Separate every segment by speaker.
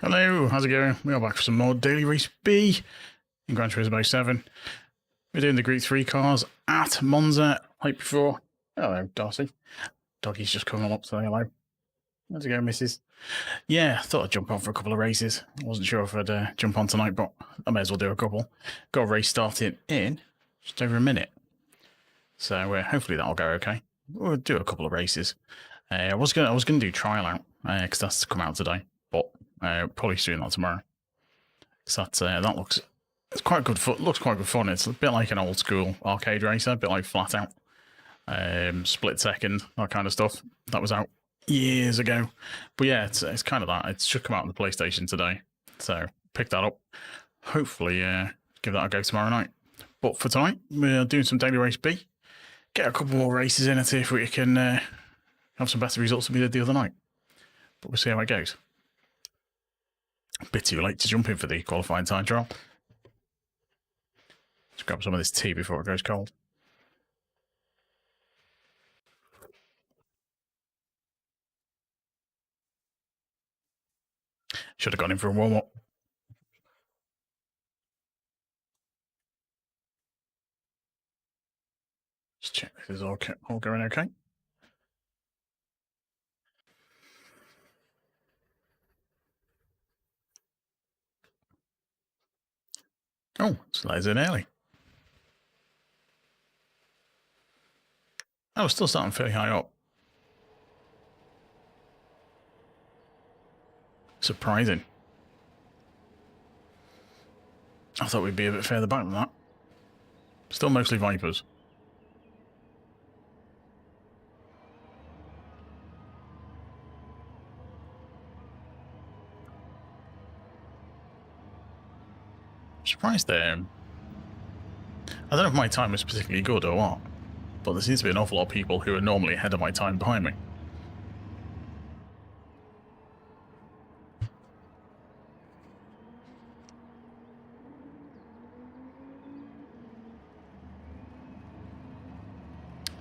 Speaker 1: Hello, how's it going? We are back for some more Daily Race B in Gr.3 7. We're doing the Gr.3 cars at Monza, like before. Hello, Darcy. Doggy's just coming up, so hello. How's it going, missus? Yeah, thought I'd jump on for a couple of races. I wasn't sure if I'd jump on tonight, but I may as well do a couple. Got a race started in just over a minute. So hopefully that'll go okay. We'll do a couple of races. I was gonna do trial out, because that's come out today, but probably doing that tomorrow. So that looks quite good fun. Looks quite good fun. It's a bit like an old school arcade racer, a bit like Flat Out, Split Second, that kind of stuff. That was out years ago. But yeah, it's kind of that. It should come out on the PlayStation today, so pick that up. Hopefully, give that a go tomorrow night. But for tonight, we're doing some Daily Race B. Get a couple more races in and see if we can have some better results than we did the other night. But we'll see how it goes. A bit too late to jump in for the qualifying time trial. Let's grab some of this tea before it goes cold. Should have gone in for a warm-up. Just check this is all going okay. Oh, it's lays in early. I was still starting fairly high up. Surprising. I thought we'd be a bit further back than that. Still mostly Vipers. Surprised there. I don't know if my time was particularly good or what, but there seems to be an awful lot of people who are normally ahead of my time behind me.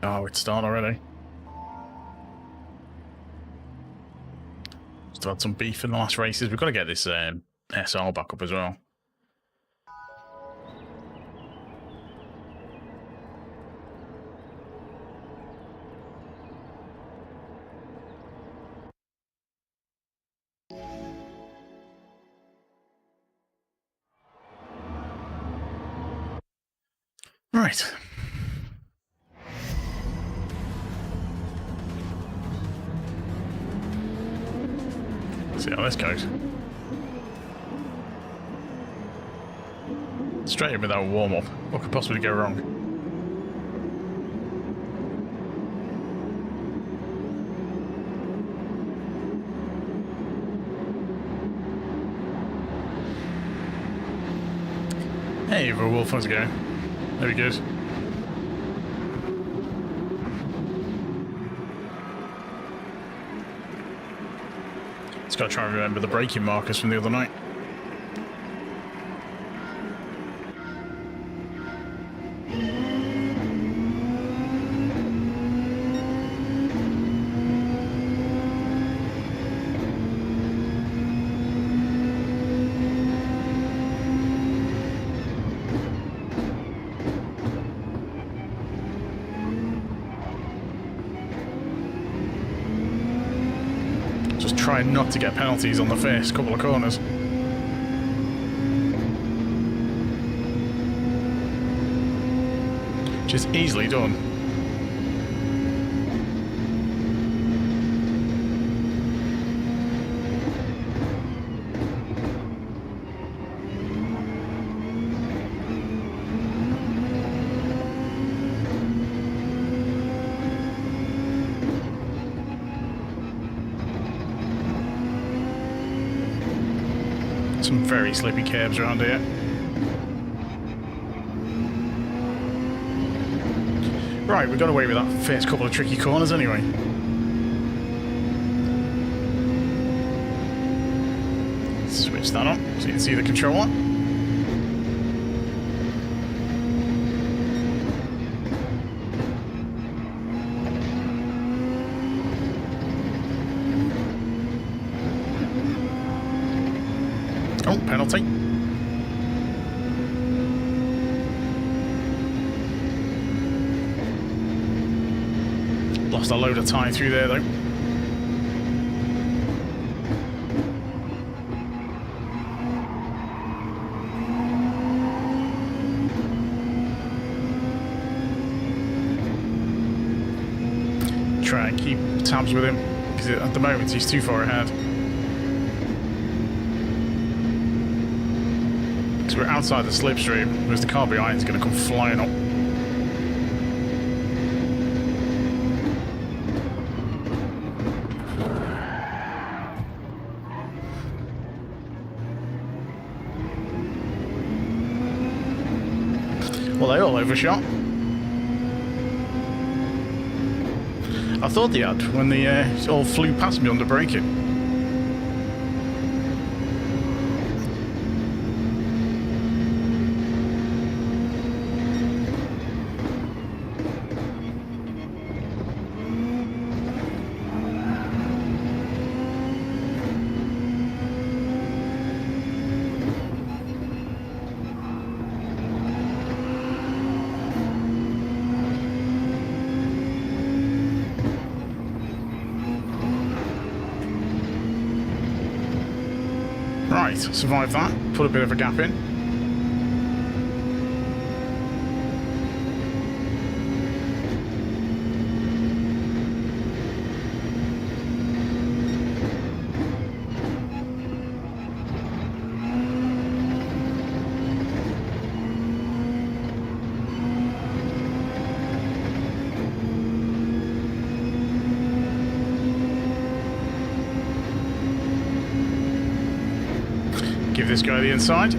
Speaker 1: Oh, it's started already. Still had some beef in the last races. We've got to get this SR back up as well. Right. See how this goes. Straight in without a warm-up. What could possibly go wrong? Hey, Wolf, how's it going? Very good. Just got to try and remember the braking markers from the other night. Just trying not to get penalties on the first couple of corners. Just easily done. Some very slippy curbs around here. Right, we got away with that first couple of tricky corners anyway. Switch that on so you can see the controller. Oh, penalty. Lost a load of time through there, though. Try and keep tabs with him, because at the moment he's too far ahead. Because we're outside the slipstream, whereas the car behind is going to come flying up. Well, they all overshot. I thought they had when they all flew past me under braking. Right, survived that, put a bit of a gap in. Give this guy the inside.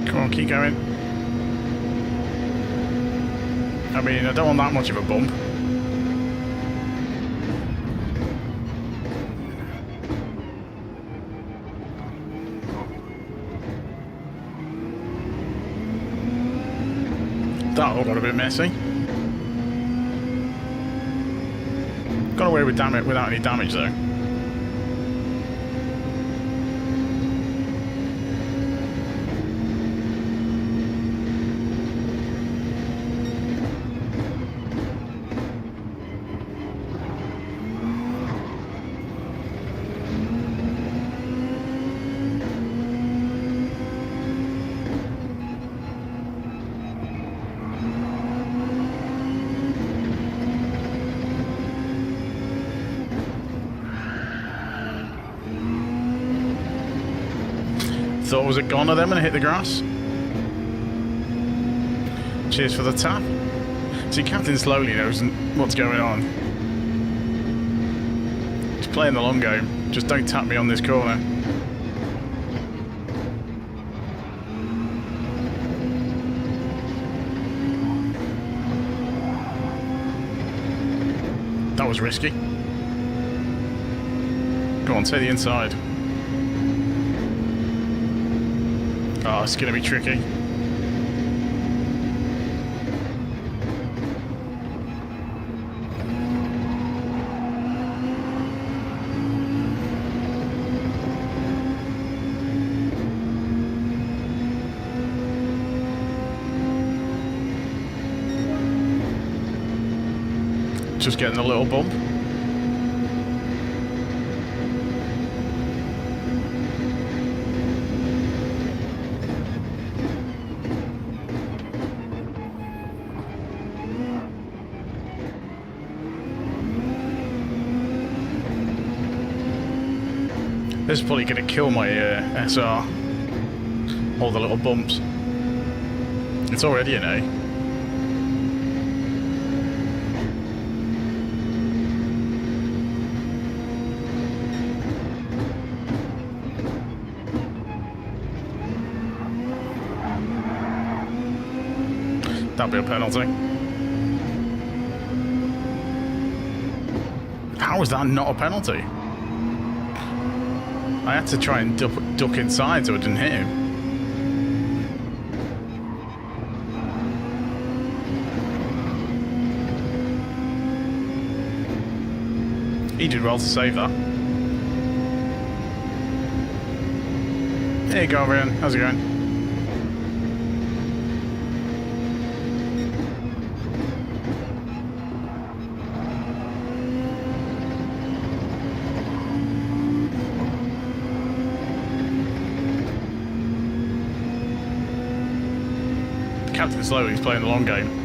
Speaker 1: Come on, keep going. I mean, I don't want that much of a bump. That all got a bit messy. Got away with damage without any damage though. Thought it was a goner then when I hit the grass. Cheers for the tap. See, Captain Slowly knows what's going on. He's playing the long game. Just don't tap me on this corner. That was risky. Go on, take the inside. Oh, it's going to be tricky. Just getting a little bump. This is probably going to kill my SR. All the little bumps. It's already an A. That'll be a penalty. How is that not a penalty? I had to try and duck inside so I didn't hit him. He did well to save that. There you go, Ryan. How's it going? Captain Slow, he's playing the long game.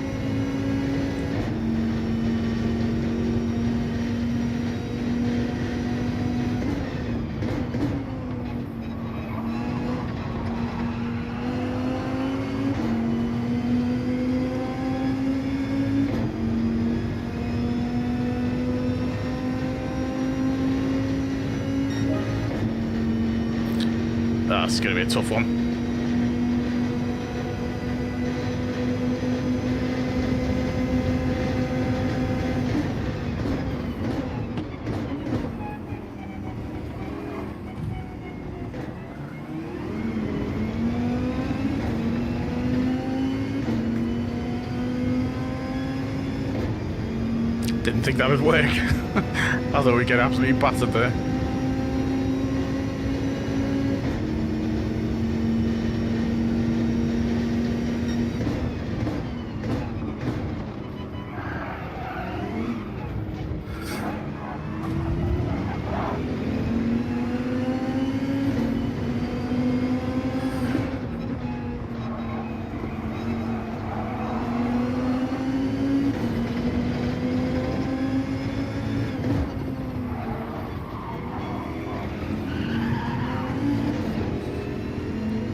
Speaker 1: That's going to be a tough one. Didn't think that would work. I thought we'd get absolutely battered there.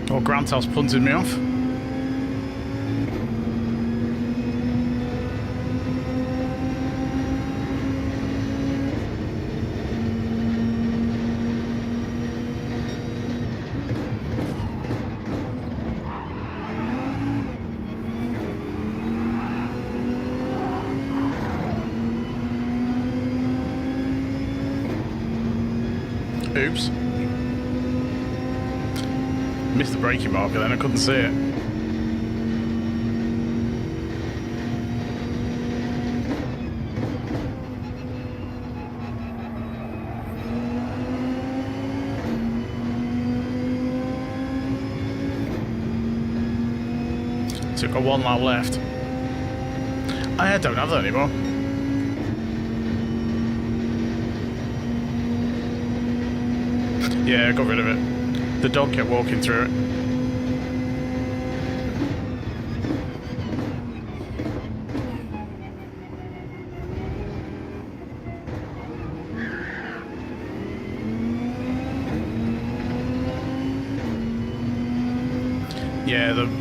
Speaker 1: Oh, Grant House punted me off. Oops. Missed the braking marker then, I couldn't see it. So we've got one lap left. I don't have that anymore. Yeah, I got rid of it. The dog kept walking through it.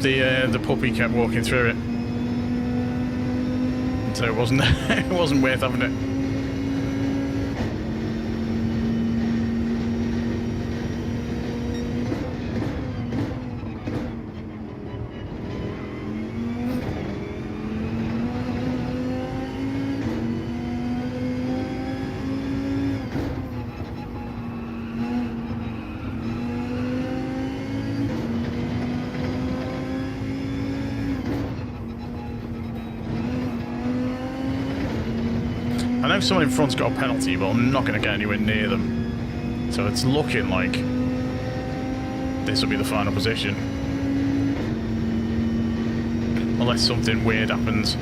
Speaker 1: Yeah, the puppy kept walking through it. So it wasn't it wasn't worth having it. I know someone in front's got a penalty, but I'm not going to get anywhere near them. So it's looking like this will be the final position. Unless something weird happens.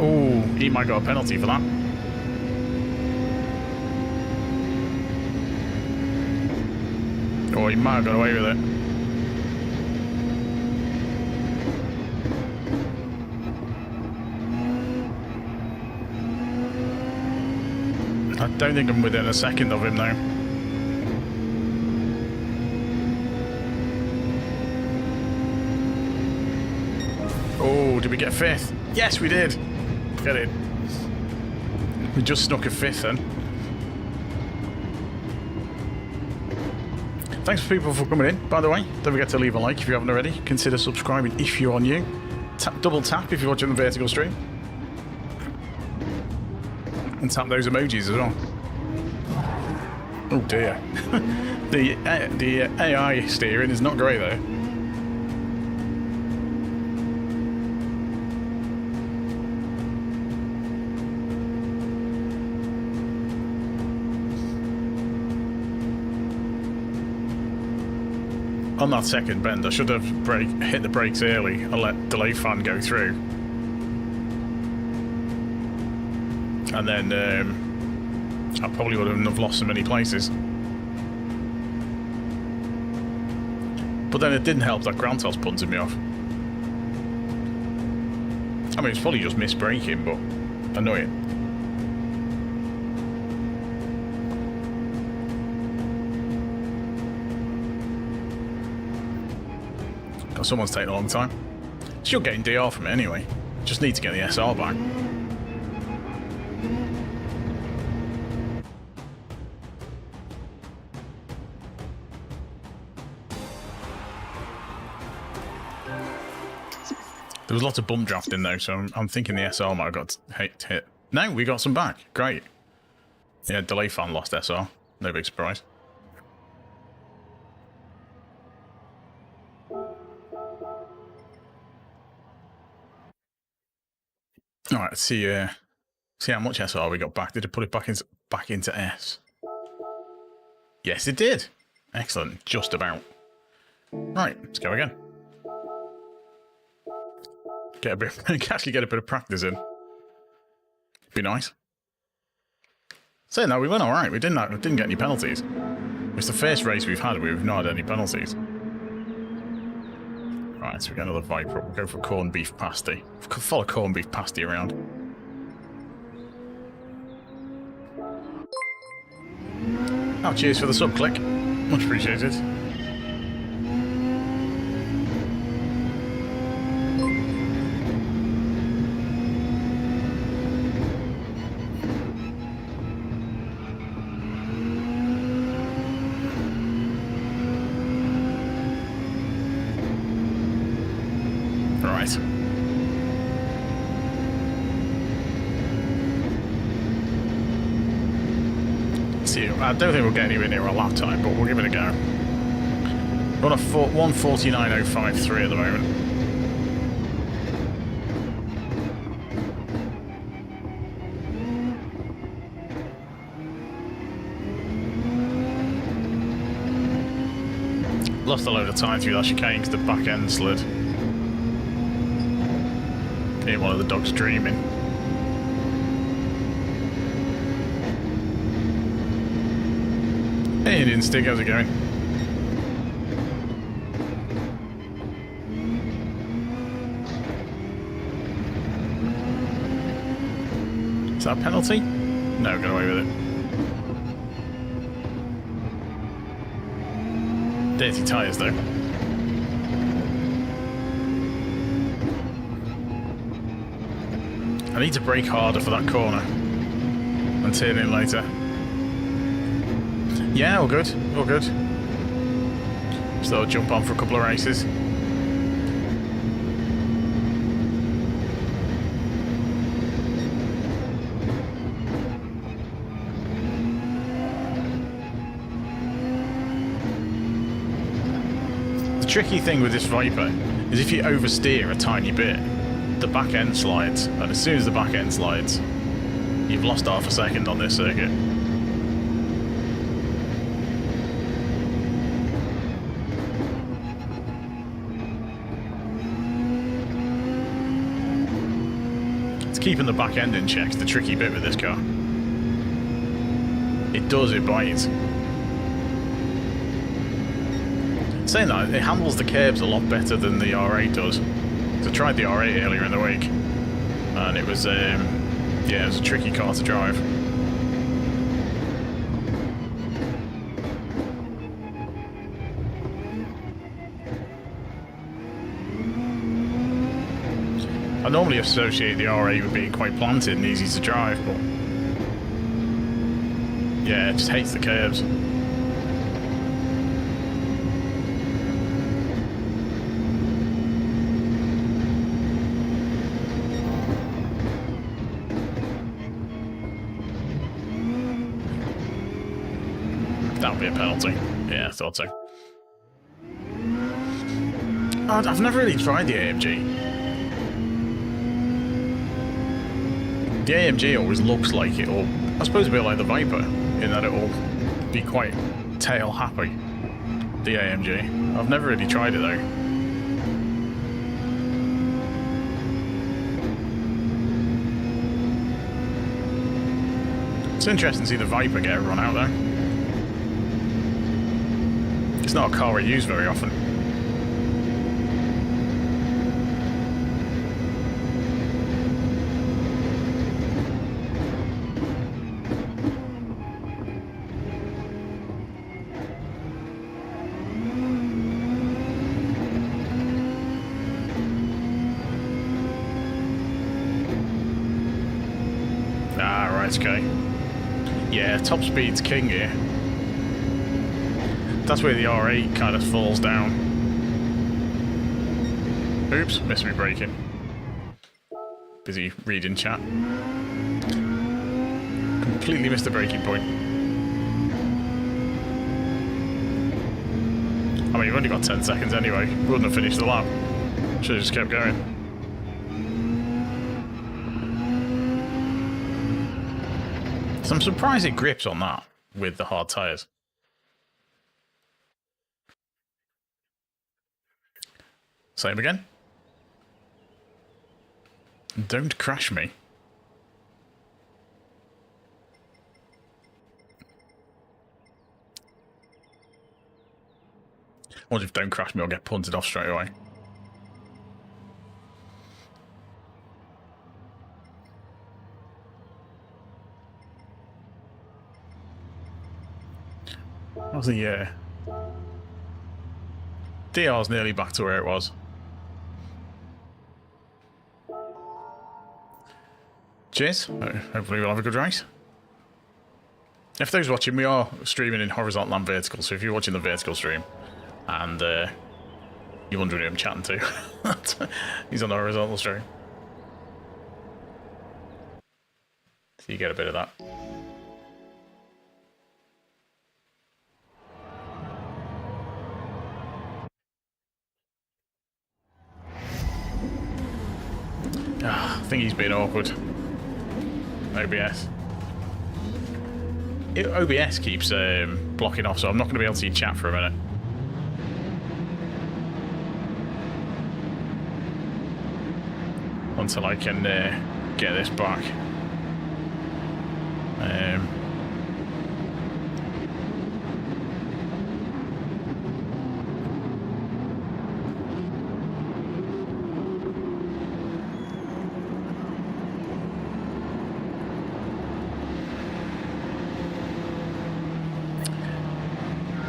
Speaker 1: Oh, he might got a penalty for that. Oh, he might have got away with it. I don't think I'm within a second of him though. Oh, did we get fifth? Yes, we did. Get it. We just snuck a fifth then. Thanks for people for coming in, by the way. Don't forget to leave a like if you haven't already. Consider subscribing if you're new. Double tap if you're watching the vertical stream. And tap those emojis as well. Oh dear. the AI steering is not great though. On that second bend, I should have hit the brakes early and let delay fan go through. And then I probably wouldn't have lost so many places. But then it didn't help that Grantos punted me off. I mean, it's probably just misbraking, but annoying. Someone's taking a long time. Still getting DR from it anyway. Just need to get the SR back. There was lots of bump drafting though, so I'm thinking the SR might have got hit. No, we got some back. Great. Yeah, delay fan lost SR. No big surprise. All right, let's see how much SR we got back. Did it put it back into S? Yes, it did. Excellent, just about. Right, let's go again. Actually get a bit of practice in. Be nice. Saying that, we went all right. We didn't get any penalties. It's the first race we've had where we've not had any penalties. Right, so we get another Viper. We'll go for corned beef pasty. Follow corned beef pasty around. Oh, cheers for the sub click. Much appreciated. I don't think we'll get anywhere near our lap time, but we'll give it a go. We're on a 1:49.053 at the moment. Lost a load of time through that chicane because the back end slid. Hear one of the dogs dreaming. Hey, Indian Stick, how's it going? Is that a penalty? No, got away with it. Dirty tyres, though. I need to brake harder for that corner and turn in later. Yeah, all good, all good. So I'll jump on for a couple of races. The tricky thing with this Viper is if you oversteer a tiny bit, the back end slides, and as soon as the back end slides, you've lost half a second on this circuit. Keeping the back end in check is the tricky bit with this car. It bites. Saying that, it handles the curbs a lot better than the R8 does. So I tried the R8 earlier in the week, and it was, yeah, it was a tricky car to drive. I normally associate the R8 with being quite planted and easy to drive, but yeah, it just hates the curves. That'll be a penalty. Yeah, I thought so. I've never really tried the AMG. The AMG always looks like it'll, I suppose, a bit like the Viper, in that it'll be quite tail happy. The AMG. I've never really tried it though. It's interesting to see the Viper get a run out there. It's not a car I use very often. Ah, right, okay. Yeah, top speed's king here. That's where the R8 kind of falls down. Oops, missed me braking. Busy reading chat. Completely missed the braking point. I mean, you've only got 10 seconds anyway. Wouldn't have finished the lap. Should have just kept going. So I'm surprised it grips on that with the hard tyres. Same again. Don't crash me. Or if don't crash me, I'll get punted off straight away. What was the DR's nearly back to where it was. Cheers. Hopefully we'll have a good race. If those watching, we are streaming in horizontal and vertical, so if you're watching the vertical stream and you're wondering who I'm chatting to, he's on the horizontal stream. So you get a bit of that. I think he's been awkward. OBS. OBS keeps blocking off, so I'm not going to be able to see chat for a minute. Until I can get this back.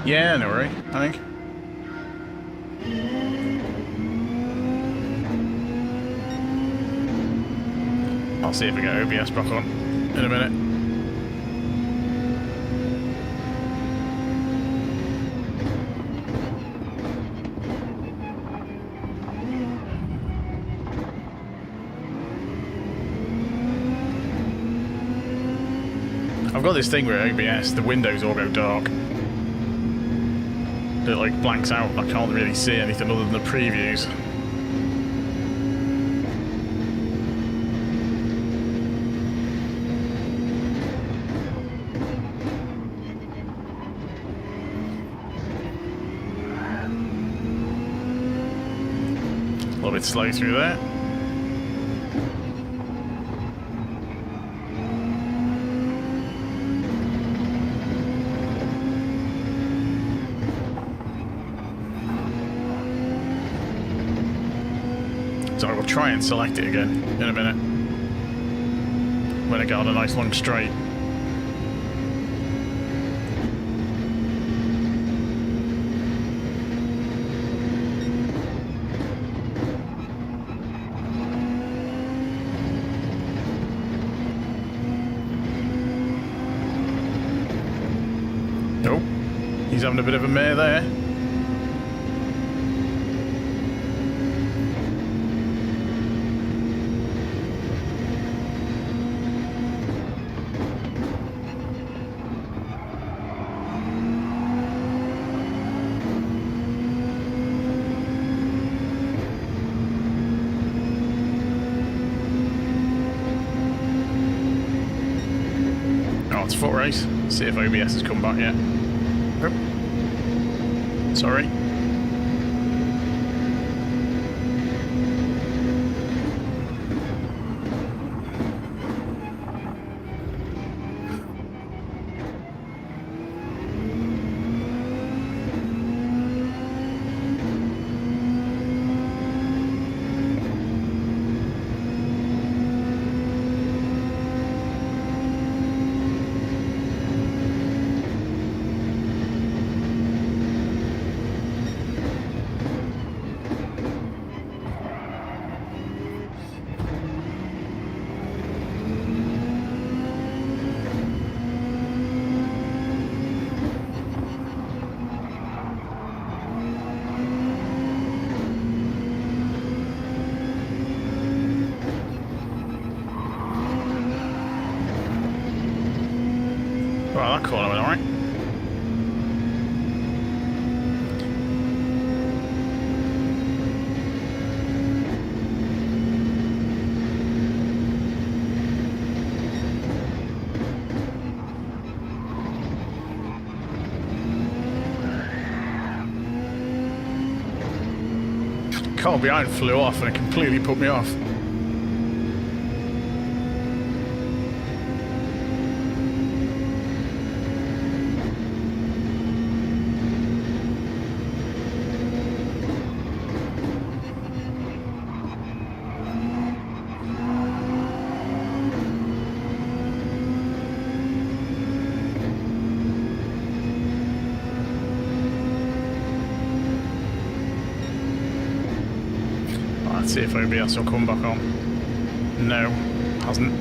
Speaker 1: Yeah, no worry, I think. I'll see if we get OBS back on in a minute. I've got this thing where OBS, the windows all go dark. It like blanks out and I can't really see anything other than the previews. A little bit slow through there. So I will try and select it again in a minute when I get on a nice long straight. Nope, he's having a bit of a mare there. foot race. See if OBS has come back yet. Oh. Sorry. Well, that corner went alright. The car behind flew off and it completely put me off. Let's see if OBS will come back on. No, hasn't.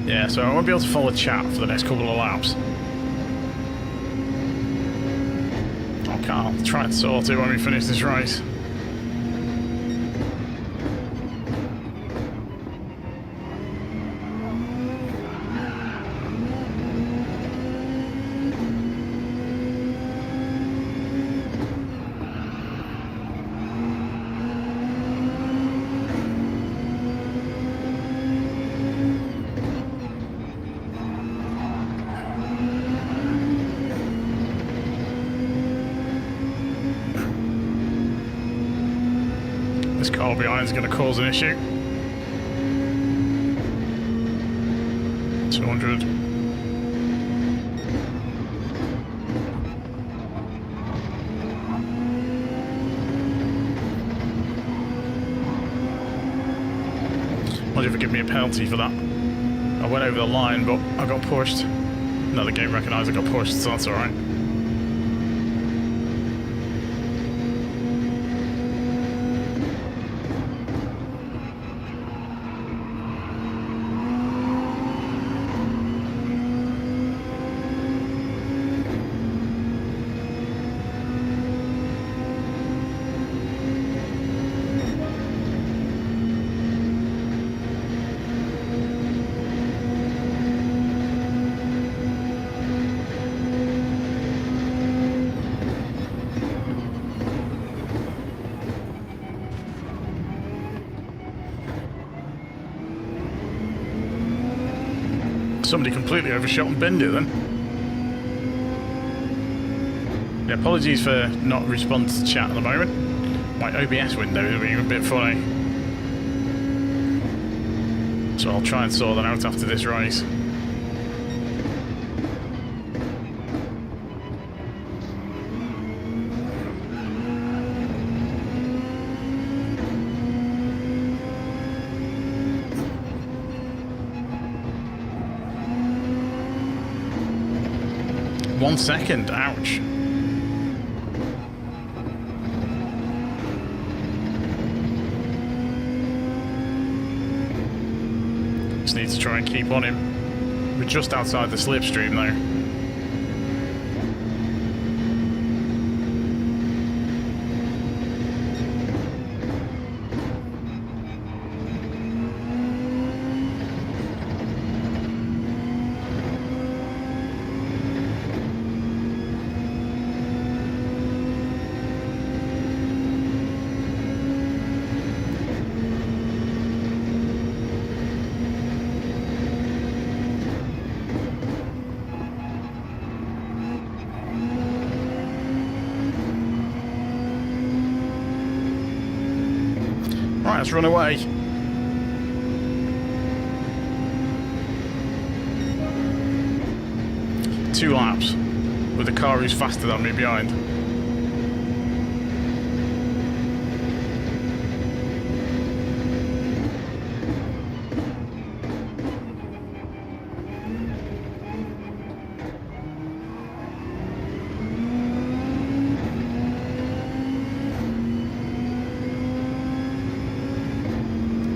Speaker 1: Yeah, so I won't be able to follow chat for the next couple of laps. I'll try and sort it when we finish this race. This car behind is going to cause an issue. 200. Wonder if it give me a penalty for that. I went over the line, but I got pushed. No, the game recognised I got pushed, so that's alright. Somebody completely overshot and binned it then. Yeah, apologies for not responding to chat at the moment. My OBS window is being a bit funny. So I'll try and sort that out after this race. One second, ouch. Just need to try and keep on him. We're just outside the slipstream though. Let's run away. Two laps with a car who's faster than me behind.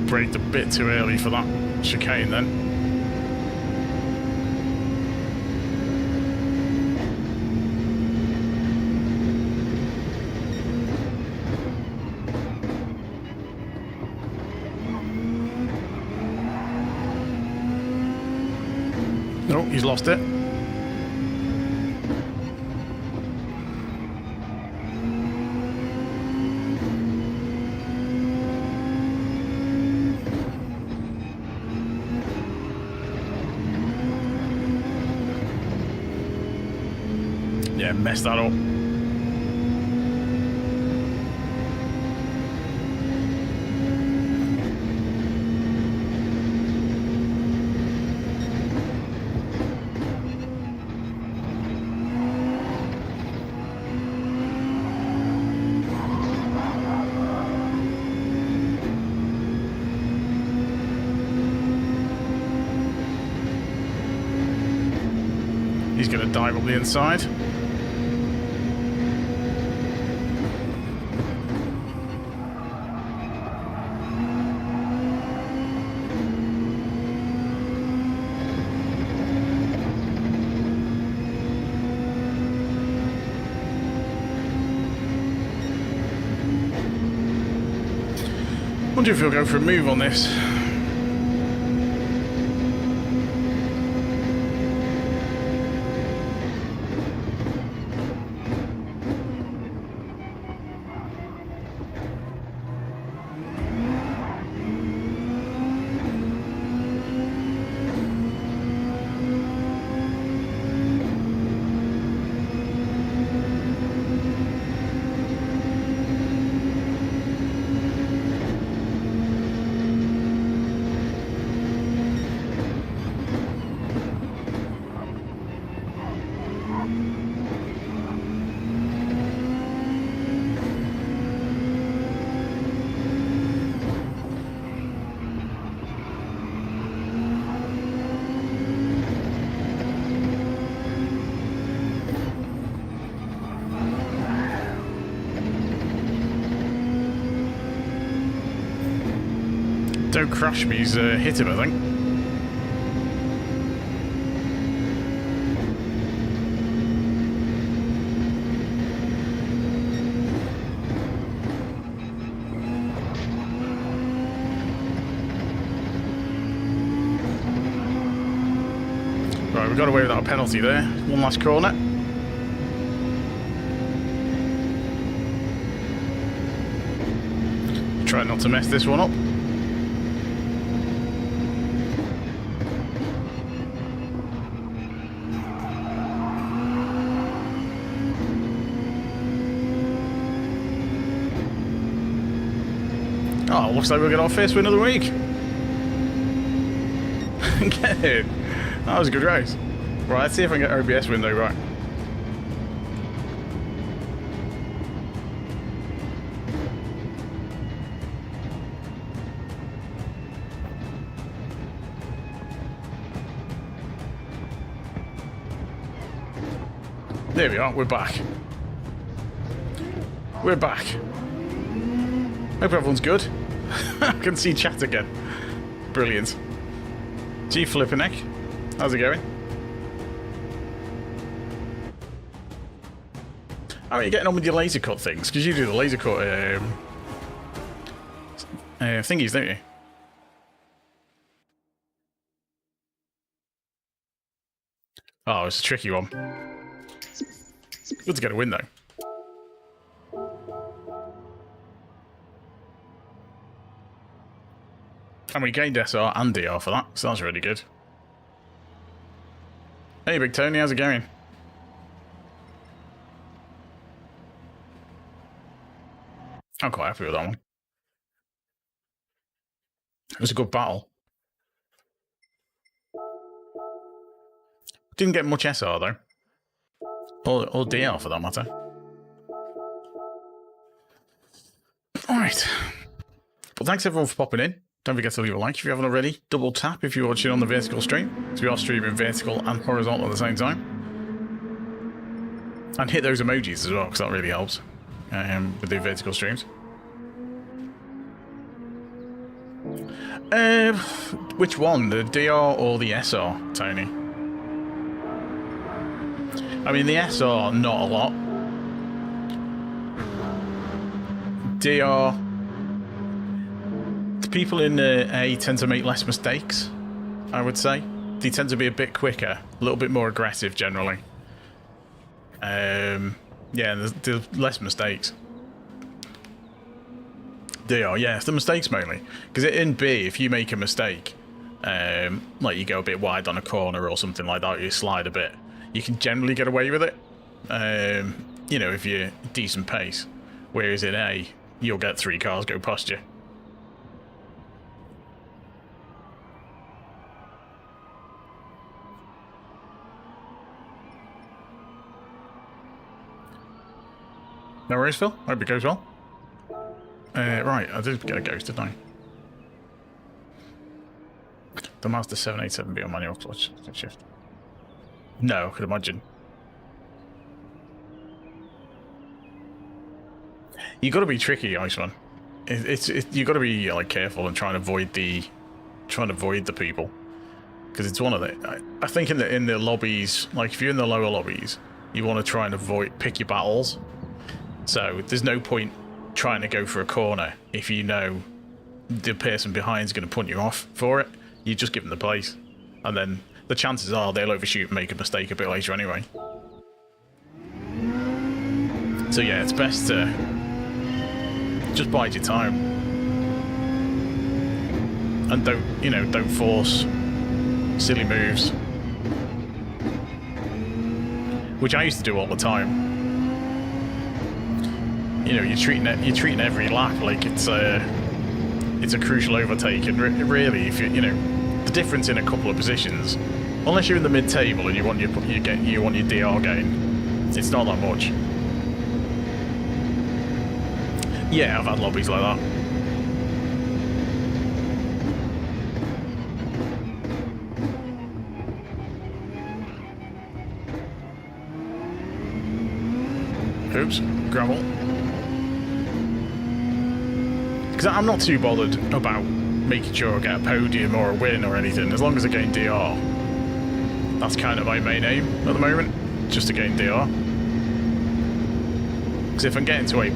Speaker 1: Braked a bit too early for that chicane then. No, he's lost it. Yeah, messed that up. He's going to dive up the inside. Wonder if he'll go for a move on this. Don't crash me, he's hit him, I think. Right, we got away without a penalty there. One last corner. Try not to mess this one up. Oh, looks like we'll get our first win of the week. Good. That was a good race. Right, let's see if I can get OBS window right. There we are, we're back. We're back. Hope everyone's good. I can see chat again. Brilliant. G Flipperneck, how's it going? How are you getting on with your laser cut things? Because you do the laser cut thingies, don't you? Oh, it's a tricky one. Good to get a win though. And we gained SR and DR for that, so that's really good. Hey Big Tony, how's it going? I'm quite happy with that one. It was a good battle. Didn't get much SR though. Or DR for that matter. Alright. Well, thanks everyone for popping in. Don't forget to leave a like if you haven't already. Double tap if you're watching on the vertical stream, because we are streaming vertical and horizontal at the same time. And hit those emojis as well, because that really helps with the vertical streams. Which one? The DR or the SR, Tony? I mean, the SR, not a lot. DR, the people in A tend to make less mistakes, I would say. They tend to be a bit quicker, a little bit more aggressive generally. Yeah, there's less mistakes. DR, yeah, it's the mistakes mainly. Because in B, if you make a mistake, like you go a bit wide on a corner or something like that, you slide a bit, you can generally get away with it, you know, if you're decent pace. Whereas in A, you'll get 3 cars go past you. No worries, Phil. Hope it goes well. Right, I did get a ghost, didn't I? The Mazda 787 be on manual clutch shift. No, I could imagine. You got to be tricky, Iceman. You got to be like careful and try and avoid the people, because it's one of the. I think in the lobbies, like if you're in the lower lobbies, you want to try and pick your battles. So there's no point trying to go for a corner if you know the person behind is going to punt you off for it. You just give them the place, and then the chances are they'll overshoot and make a mistake a bit later anyway. So yeah, it's best to just bide your time and don't force silly moves, which I used to do all the time. You know, you're treating every lap like it's a crucial overtake, and really, if you know the difference in a couple of positions, unless you're in the mid-table and you want your DR gain, it's not that much. Yeah, I've had lobbies like that. Oops, gravel. Because I'm not too bothered about making sure I get a podium or a win or anything, as long as I gain DR. That's kind of my main aim at the moment, just to gain DR. Because if I'm getting to A+,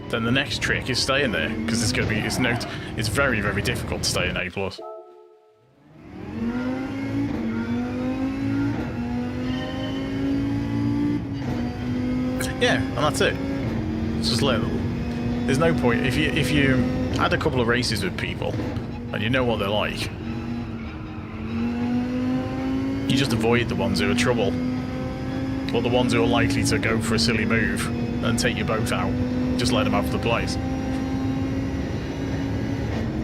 Speaker 1: then the next trick is staying there, because it's going to be it's very, very difficult to stay in A+. Yeah, and that's it. It's just there's no point if you had a couple of races with people and you know what they're like, you just avoid the ones who are trouble, or the ones who are likely to go for a silly move and take you both out. Just let them have the place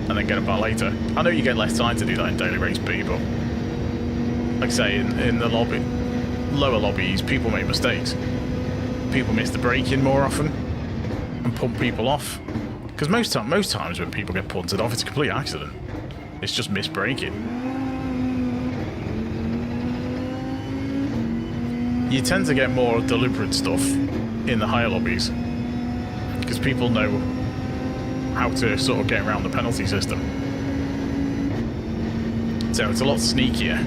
Speaker 1: and then get them back later. I know you get less time to do that in daily race B, but like I say, in the lower lobbies, people make mistakes. People miss the braking more often and pump people off, because most times when people get punted off, it's a complete accident. It's just missed braking. You tend to get more deliberate stuff in the higher lobbies, because people know how to sort of get around the penalty system. So it's a lot sneakier.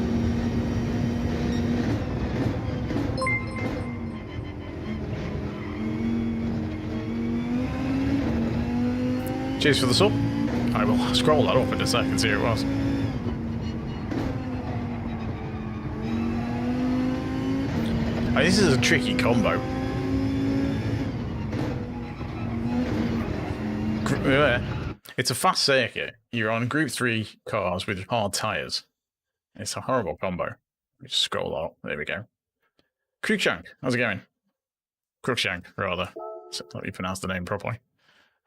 Speaker 1: Cheers for the sub. I will scroll that up in a second, see who it was. This is a tricky combo. It's a fast circuit. You're on Group 3 cars with hard tyres. It's a horrible combo. Let me just scroll up. There we go. Cruikshank, how's it going? Crookshank, rather. So let me pronounce the name properly.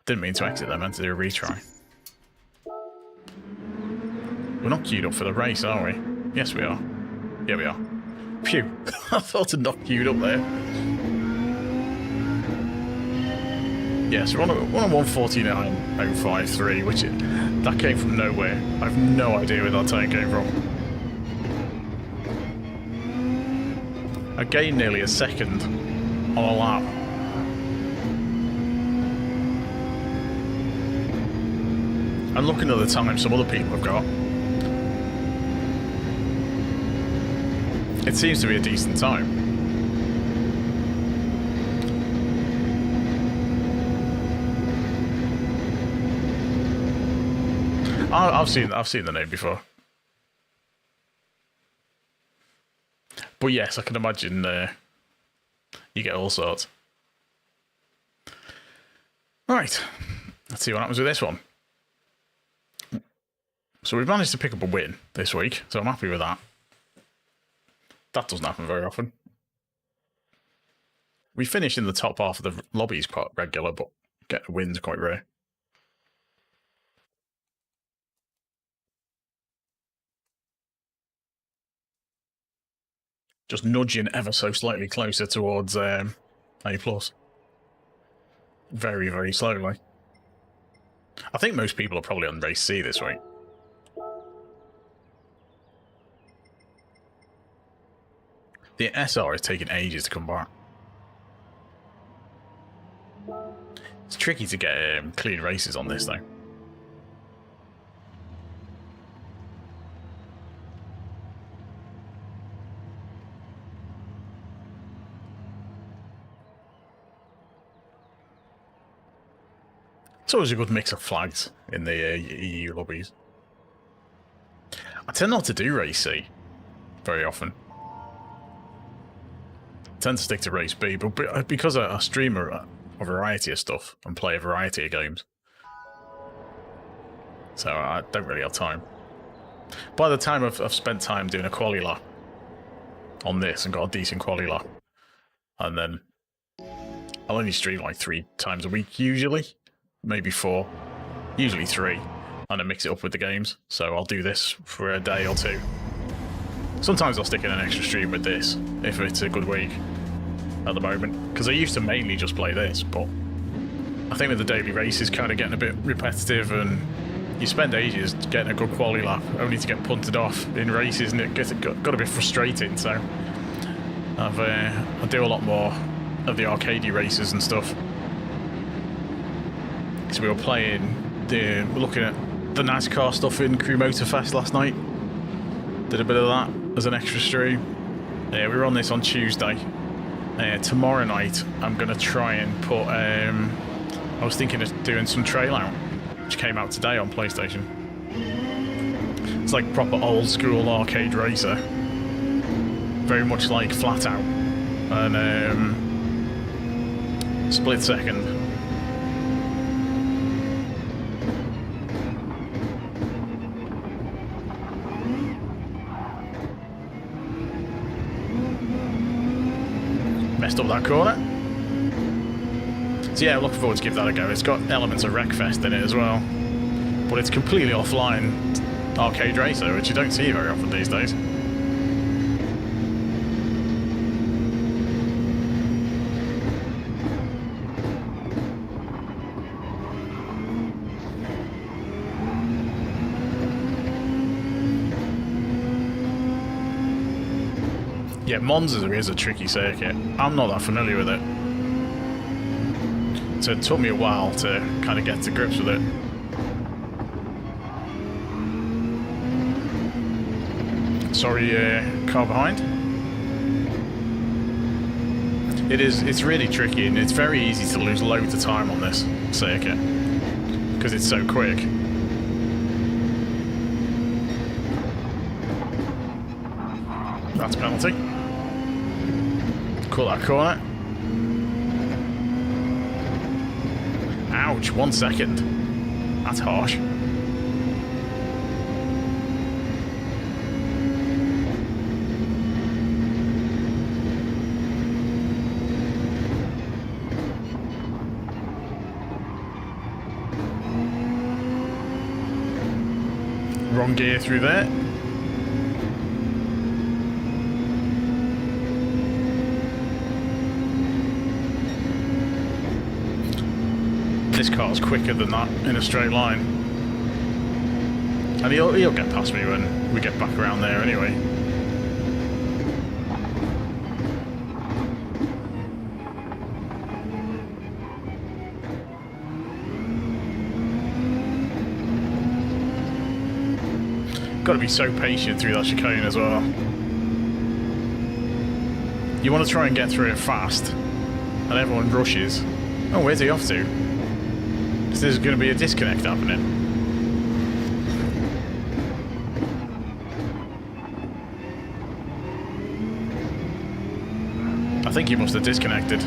Speaker 1: Didn't mean to exit, I meant to do a retry. We're not queued up for the race, are we? Yes, we are. Yeah, we are. Phew. I thought I'd not queued up there. Yes, we're on 149.053, which that came from nowhere. I have no idea where that time came from. I gained nearly a second on a lap. And looking at the time some other people have got, it seems to be a decent time. I've seen the name before. But yes, I can imagine you get all sorts. Right, let's see what happens with this one. So we've managed to pick up a win this week, so I'm happy with that. That doesn't happen very often. We finish in the top half of the lobbies quite regular, but getting a win's quite rare. Just nudging ever so slightly closer towards A+. Very, very slowly. I think most people are probably on race C this week. The SR is taking ages to come back. It's tricky to get clean races on this, though. It's always a good mix of flags in the EU lobbies. I tend not to do race C very often. I tend to stick to race B, but because I stream a variety of stuff and play a variety of games, so I don't really have time. By the time I've spent time doing a quali lap on this and got a decent quali lap, and then I'll only stream like 3 times a week usually. Maybe 4, usually 3, and then mix it up with the games. So I'll do this for a day or 2. Sometimes I'll stick in an extra stream with this, if it's a good week at the moment. Because I used to mainly just play this, but I think with the daily races kind of getting a bit repetitive, and you spend ages getting a good quali lap, only to get punted off in races, and it got a bit frustrating, so I do a lot more of the arcadey races and stuff. So we were looking at the NASCAR stuff in Crew Motorfest last night. Did a bit of that as an extra stream. We were on this on Tuesday. Tomorrow night, I'm going to try and put... I was thinking of doing some Trail Out, which came out today on PlayStation. It's like proper old school arcade racer. Very much like Flat Out. And Split Second. Messed up that corner. So yeah, I'm looking forward to give that a go. It's got elements of Wreckfest in it as well, but it's completely offline arcade racer, which you don't see very often these days. Yeah, Monza is a tricky circuit. I'm not that familiar with it. So it took me a while to kind of get to grips with it. Sorry, car behind. It's really tricky, and it's very easy to lose loads of time on this circuit because it's so quick. That's a penalty. Call that corner. Ouch, 1 second. That's harsh. wrong gear through there. This car's quicker than that in a straight line. And he'll get past me when we get back around there anyway. Got to be so patient through that chicane as well. You want to try and get through it fast, and everyone rushes. Oh, where's he off to? There's going to be a disconnect happening. I think he must have disconnected.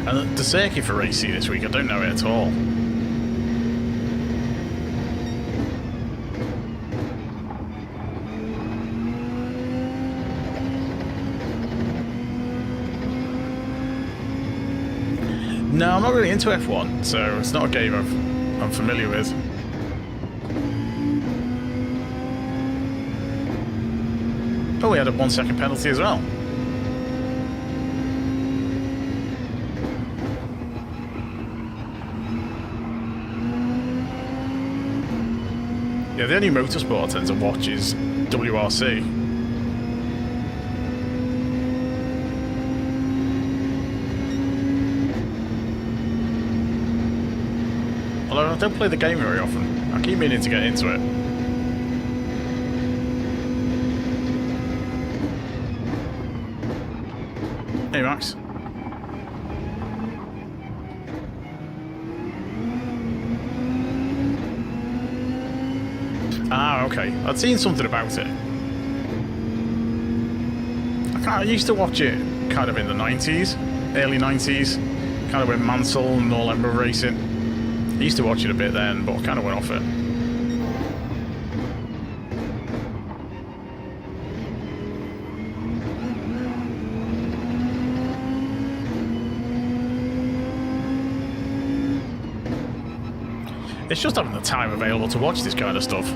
Speaker 1: And the circuit for racing this week, I don't know it at all. No, I'm not really into F1, so it's not a game I'm familiar with. Oh, we had a 1 second penalty as well. Yeah, the only motorsport I tend to watch is WRC. Although I don't play the game very often. I keep meaning to get into it. Hey, Max. Ah, okay. I'd seen something about it. I used to watch it kind of in the 90s, early 90s, kind of when Mansell and all them were racing. I used to watch it a bit then, but I kind of went off it. It's just having the time available to watch this kind of stuff.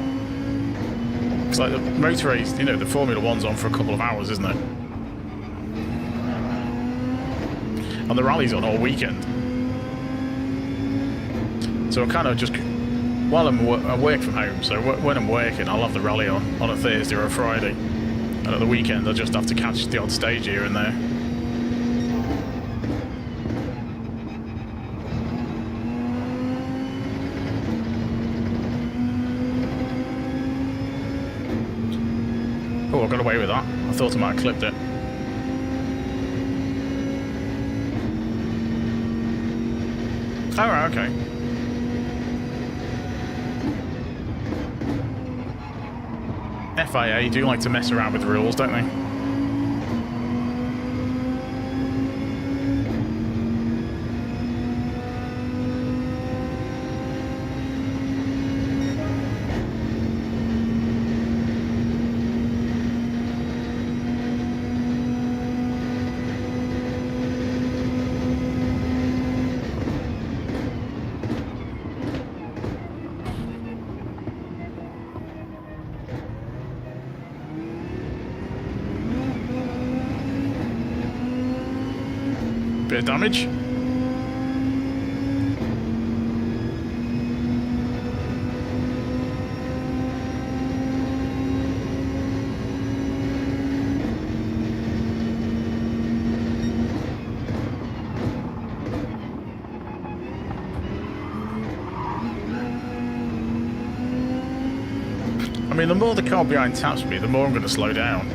Speaker 1: It's like the motor race, you know, the Formula 1's on for a couple of hours, isn't it? And the rally's on all weekend. So I kind of just, while I work from home, so when I'm working, I'll have the rally on a Thursday or a Friday. And at the weekend, I'll just have to catch the odd stage here and there. Oh, I got away with that. I thought I might have clipped it. Oh, right, okay. FIA do like to mess around with rules, don't they? Bit of damage. I mean, the more the car behind taps me, the more I'm going to slow down.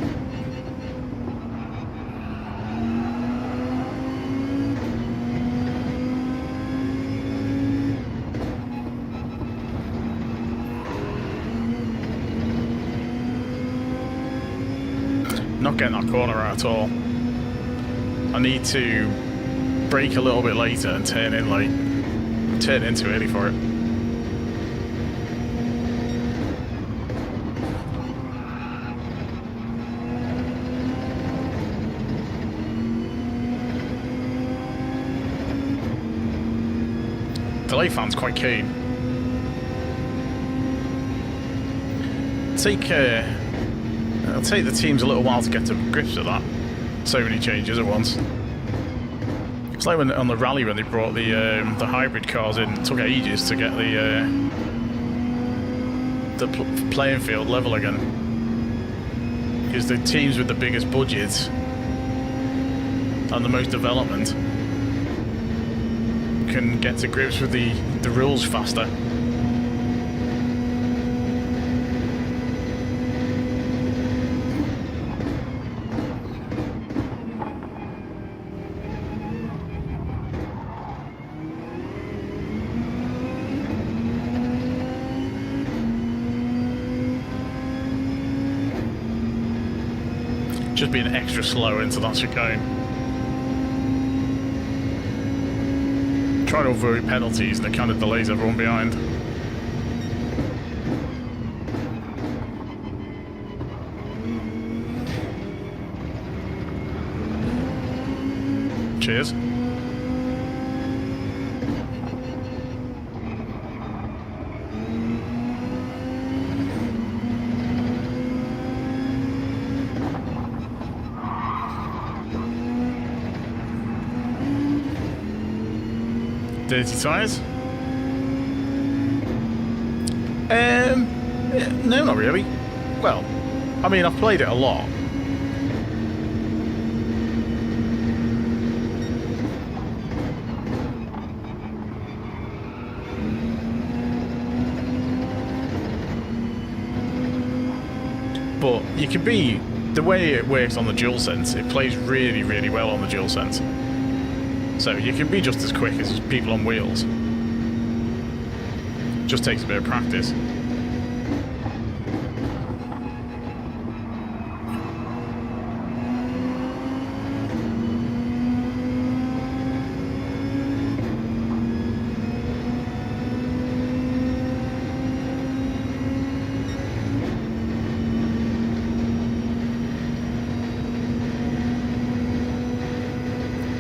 Speaker 1: Not getting that corner right at all. I need to brake a little bit later and turn in too early for it. Delay fan's quite keen. It'll take the teams a little while to get to grips with that. So many changes at once. It's like on the rally when they brought the hybrid cars in. It took ages to get the playing field level again. Because the teams with the biggest budgets and the most development can get to grips with the rules faster. Just being extra slow into that chicane. Trying to avoid penalties and it kind of delays everyone behind. Cheers. Dirty tyres? No, not really. Well, I mean, I've played it a lot. But you can be, the way it works on the DualSense, it plays really, really well on the DualSense. So you can be just as quick as people on wheels. Just takes a bit of practice.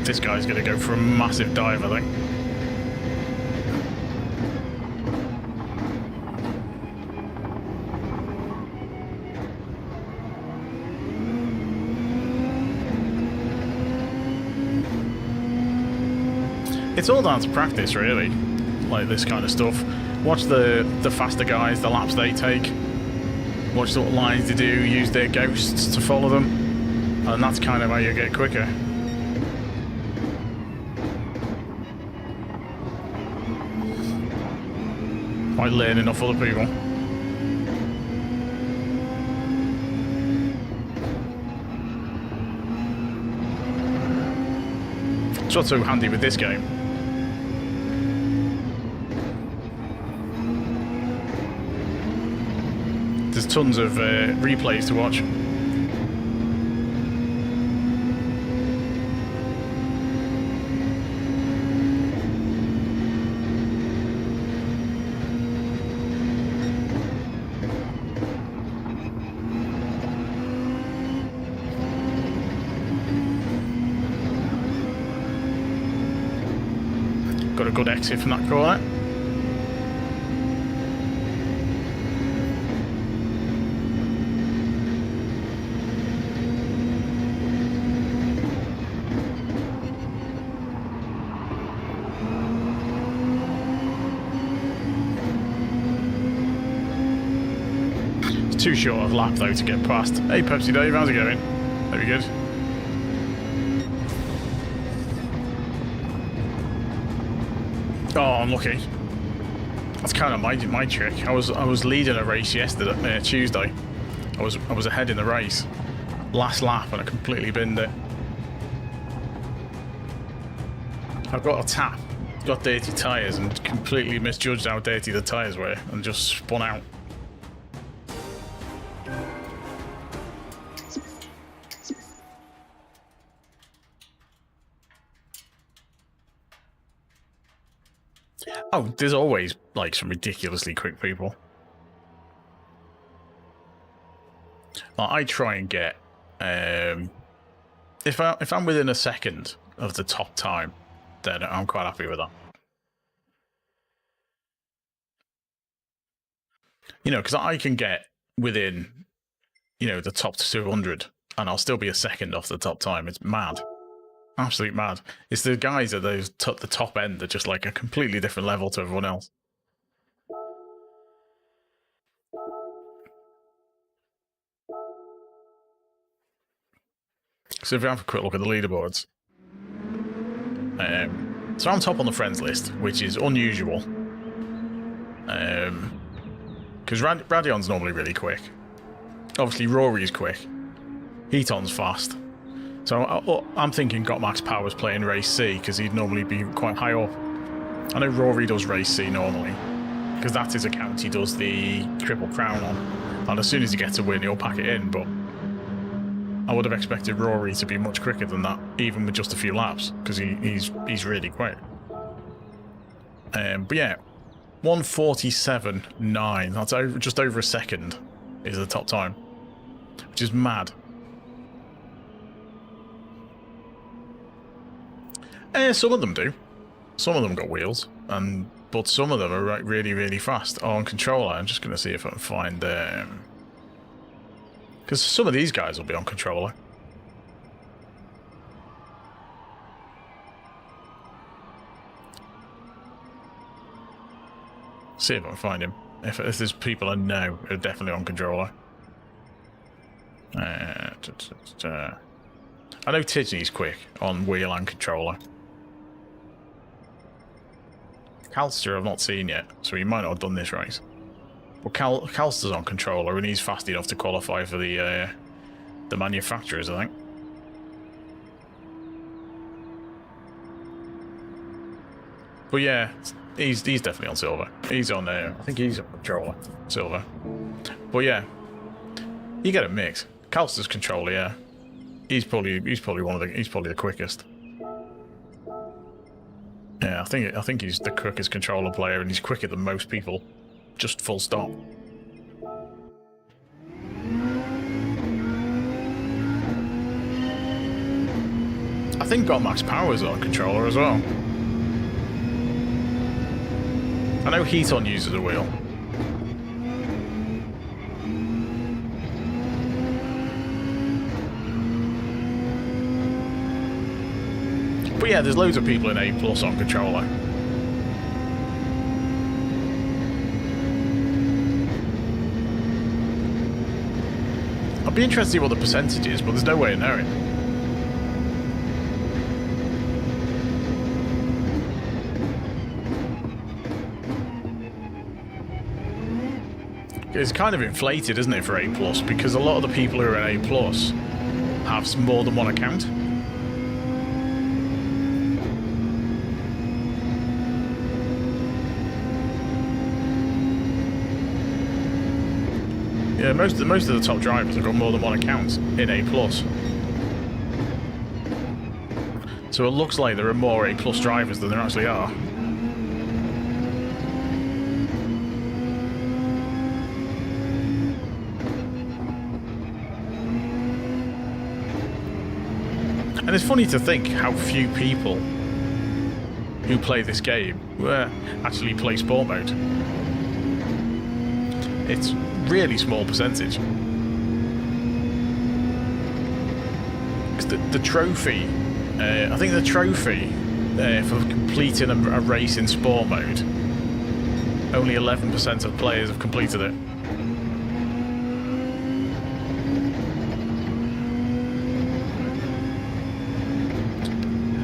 Speaker 1: This guy's going to go for a massive dive, I think. It's all down to practice, really, like this kind of stuff. Watch the faster guys, the laps they take. Watch what lines they do, use their ghosts to follow them. And that's kind of how you get quicker. By learning off other people. It's what's so handy with this game. There's tons of replays to watch. Got a good exit from that corner. It's too short of lap though to get past. Hey Pepsi Dave, how's it going? Very good. Oh, unlucky. That's kind of my trick. I was leading a race yesterday, Tuesday. I was ahead in the race, last lap, and I completely binned it. I've got a tap, got dirty tyres, and completely misjudged how dirty the tyres were, and just spun out. Oh, there's always like some ridiculously quick people. Like, I try and get if I'm within a second of the top time, then I'm quite happy with that. You know, because I can get within, you know, the top 200, and I'll still be a second off the top time. It's mad. Absolute mad. It's the guys at the top end that just like a completely different level to everyone else. So if you have a quick look at the leaderboards, so I'm top on the friends list, which is unusual, because Radion's normally really quick. Obviously Rory's quick, Heaton's fast. So I'm thinking got Max Powers playing race C, because he'd normally be quite high up. I know Rory does race C normally, because that's his account he does the Triple Crown on, and as soon as he gets a win he'll pack it in, but I would have expected Rory to be much quicker than that, even with just a few laps, because he's really quick. But yeah, 1:47.9. That's just over a second is the top time, which is mad. Some of them do. Some of them got wheels, but some of them are really, really fast. Oh, on controller, I'm just going to see if I can find because some of these guys will be on controller. See if I can find him. If there's people I know who are definitely on controller. I know Tidney's quick on wheel and controller. Calster I've not seen yet, so he might not have done this race. Well, Calster's on controller, and he's fast enough to qualify for the manufacturers, I think. But yeah, he's definitely on silver. He's on I think he's on controller, silver. But yeah, you get a mix. Calster's controller, yeah. He's probably the quickest. Yeah, I think he's the quickest controller player, and he's quicker than most people. Just full stop. I think got Max Powers on controller as well. I know Heaton uses a wheel. But yeah, there's loads of people in A+ on controller. I'd be interested to see what the percentage is, but there's no way of knowing. It's kind of inflated, isn't it, for A+, because a lot of the people who are in A+ have more than one account. Yeah, most of the top drivers have got more than one account in A+. So it looks like there are more A+ drivers than there actually are. And it's funny to think how few people who play this game actually play sport mode. It's really small percentage. The trophy, I think the trophy for completing a race in sport mode, only 11% of players have completed it.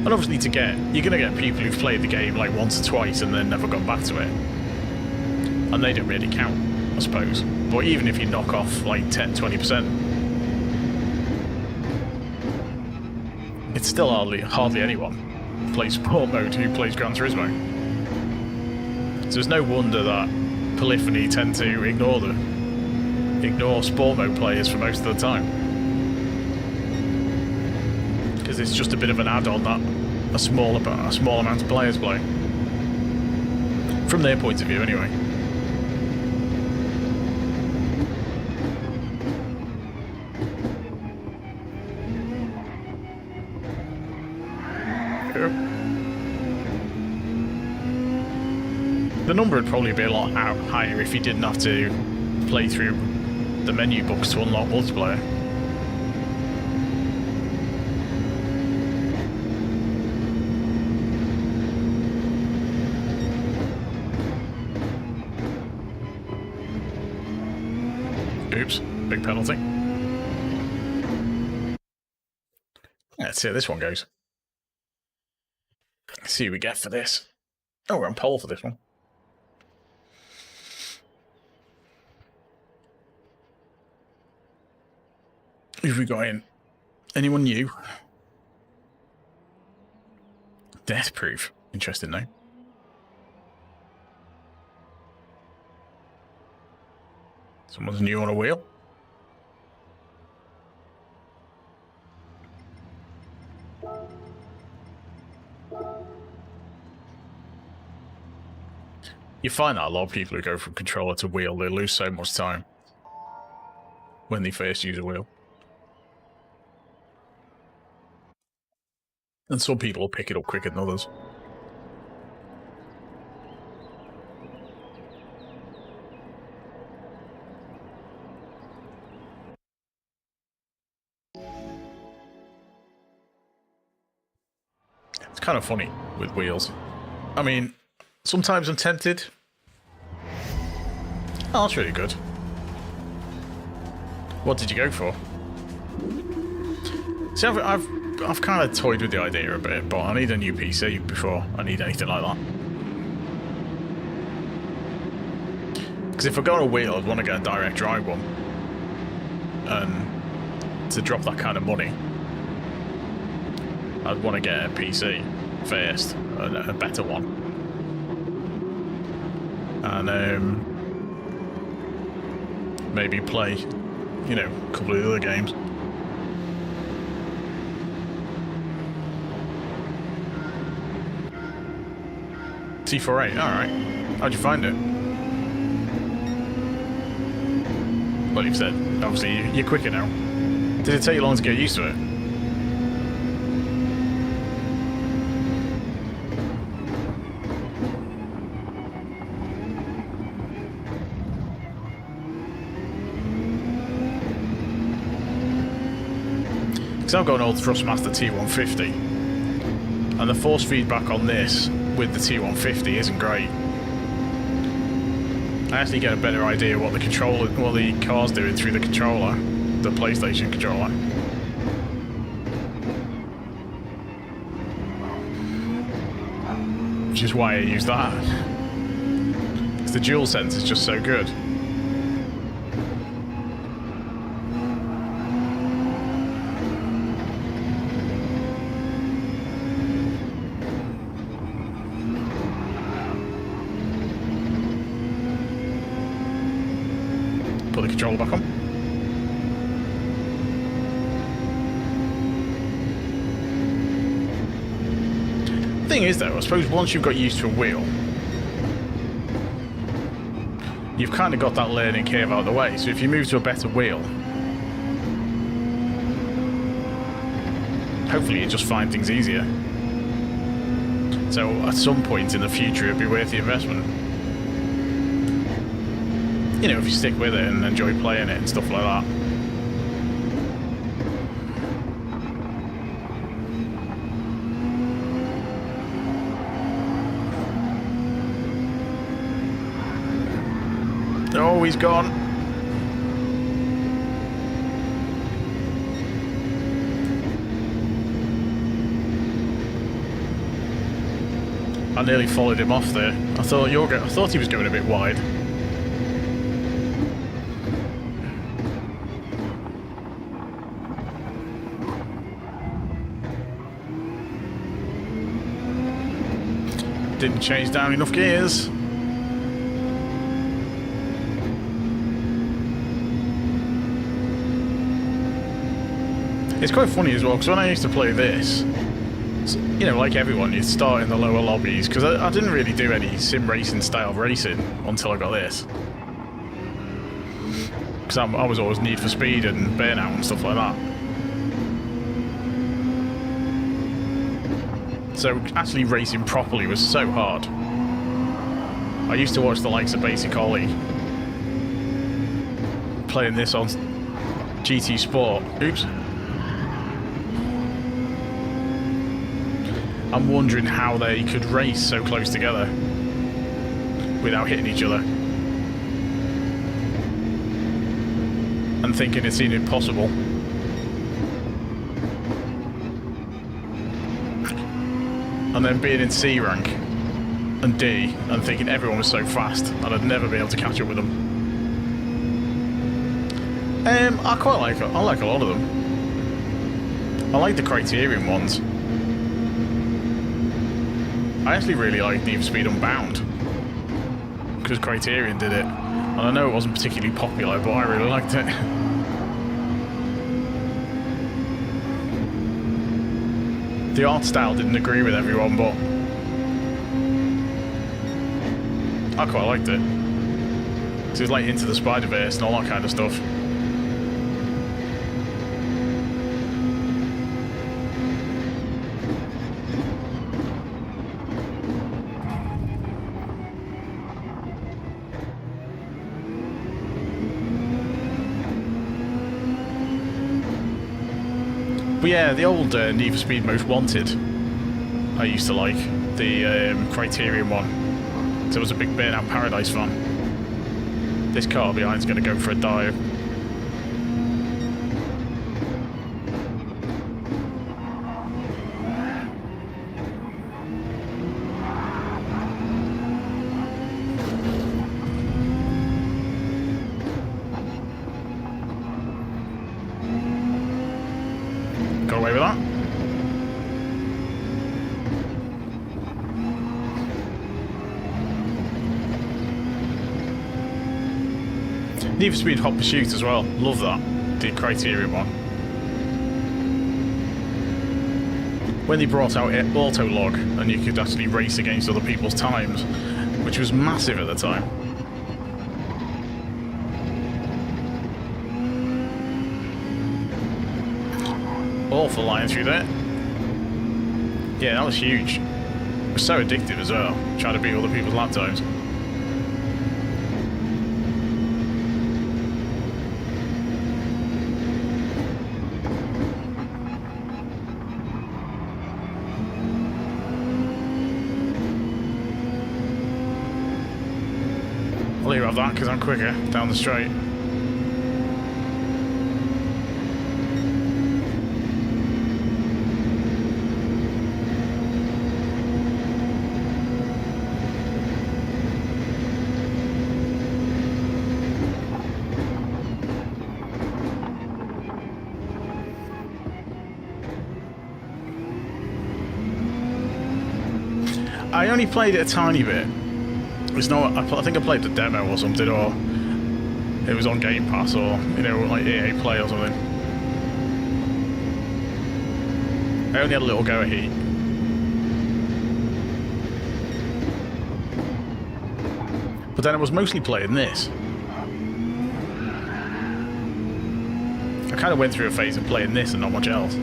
Speaker 1: And obviously you're going to get people who've played the game like once or twice and then never gone back to it. And they don't really count, I suppose. But even if you knock off like 10-20%, it's still hardly anyone who plays sport mode who plays Gran Turismo. So it's no wonder that Polyphony tend to ignore sport mode players for most of the time. Because it's just a bit of an add-on that a small amount of players play. From their point of view, anyway. The number would probably be a lot higher if you didn't have to play through the menu books to unlock multiplayer. Oops, big penalty. Let's see how this one goes. Let's see what we get for this. Oh, we're on pole for this one. Who have we got in? Anyone new? Death Proof. Interesting name. Someone's new on a wheel. You find that a lot of people who go from controller to wheel, they lose so much time when they first use a wheel. And some people will pick it up quicker than others. It's kind of funny with wheels. I mean, sometimes I'm tempted. Oh, that's really good. What did you go for? See, I've kind of toyed with the idea a bit, but I need a new PC before I need anything like that. Because if I go on a wheel, I'd want to get a direct drive one. And to drop that kind of money, I'd want to get a PC first, a better one. And maybe play, you know, a couple of the other games. T4A, alright. How'd you find it? Well, you've said, obviously, you're quicker now. Did it take you long to get used to it? Because I've got an old Thrustmaster T150, and the force feedback on this with the T150 isn't great. I actually get a better idea what the car's doing through the controller, the PlayStation controller. Which is why I use that. Because the DualSense is just so good. Put the controller back on. Thing is though, I suppose once you've got used to a wheel, you've kind of got that learning curve out of the way. So if you move to a better wheel, hopefully you just find things easier. So at some point in the future it'd be worth the investment. You know, if you stick with it and enjoy playing it and stuff like that. Oh, he's gone. I nearly followed him off there. I thought he was going a bit wide. Didn't change down enough gears. It's quite funny as well, because when I used to play this, So, you know, like everyone, you start in the lower lobbies, because I didn't really do any sim racing style racing until I got this. Because I was always Need for Speed and Burnout and stuff like that. So actually racing properly was so hard. I used to watch the likes of Basic Ollie playing this on GT Sport. Oops. I'm wondering how they could race so close together without hitting each other. And thinking it seemed impossible. And then being in C rank and D and thinking everyone was so fast and I'd never be able to catch up with them. I quite like it. I like a lot of them. I like the Criterion ones. I actually really like Need for Speed Unbound because Criterion did it, and I know it wasn't particularly popular, but I really liked it. The art style didn't agree with everyone, but I quite liked it. So it was like Into the Spider-Verse and all that kind of stuff. But yeah, the old Need for Speed Most Wanted, I used to like, the Criterion one. So I was a big Burnout Paradise fan. This car behind's going to go for a dive. Got away with that. Need for Speed Hot Pursuit as well. Love that. The Criterion one. When they brought out Auto Log and you could actually race against other people's times, which was massive at the time. Awful line through there. Yeah, that was huge. It was so addictive as well, trying to beat other people's lap times. I'll let you have that because I'm quicker down the straight. I only played it a tiny bit. It's not. I think I played the demo or something, or it was on Game Pass, or you know, like EA Play or something. I only had a little go at Heat. But then I was mostly playing this. I kind of went through a phase of playing this and not much else.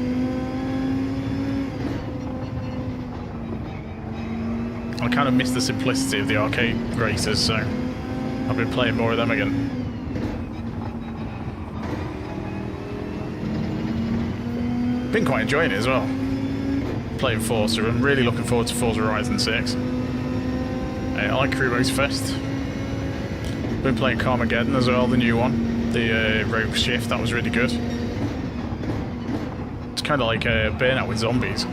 Speaker 1: I kind of missed the simplicity of the arcade races, so I've been playing more of them again. Been quite enjoying it as well. Playing Forza, I'm really looking forward to Forza Horizon 6. I like Crewboats Fest. Been playing Carmageddon as well, the new one. The rope shift, that was really good. It's kind of like a Burnout with zombies.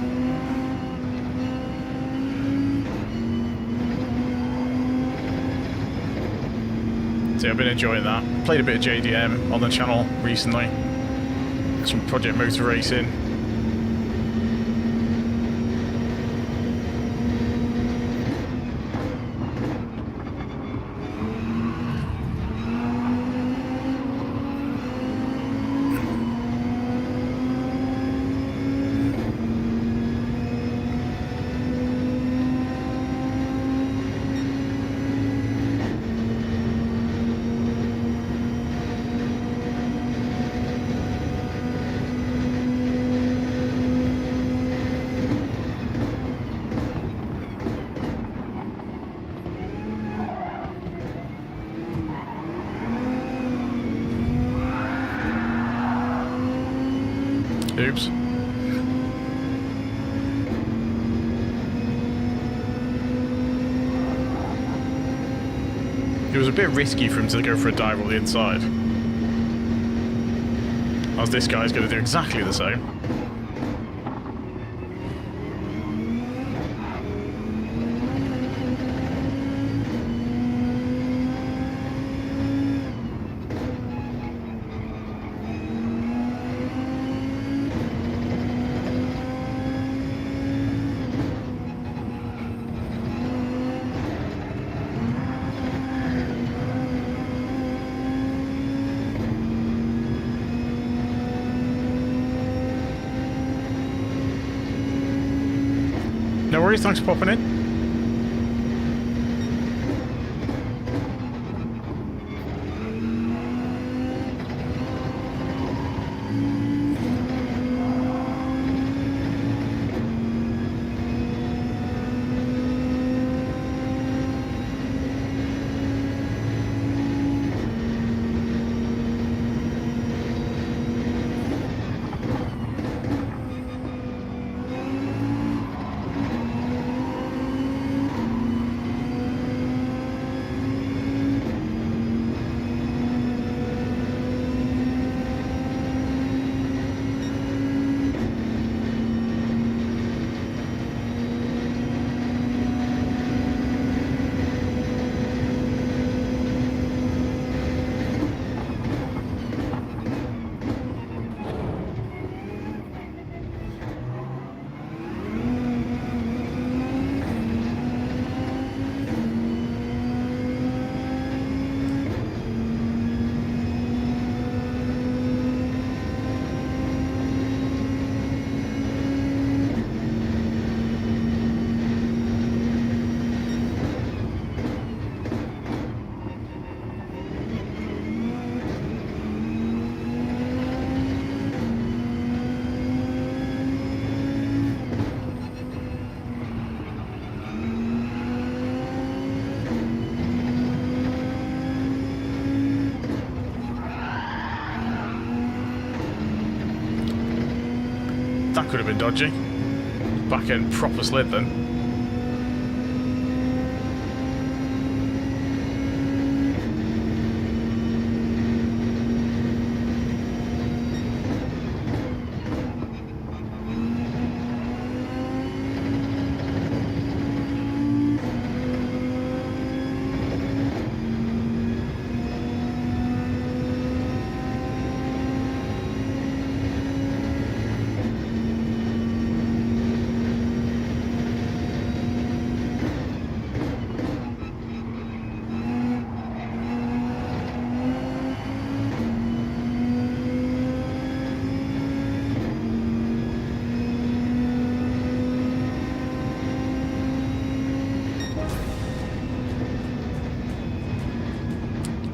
Speaker 1: So I've been enjoying that. Played a bit of JDM on the channel recently. Some Project Motor Racing. slopes. It was a bit risky for him to go for a dive on the inside, as this guy's going to do exactly the same. No worries, thanks for popping in. That could have been dodgy. Back end proper slid then.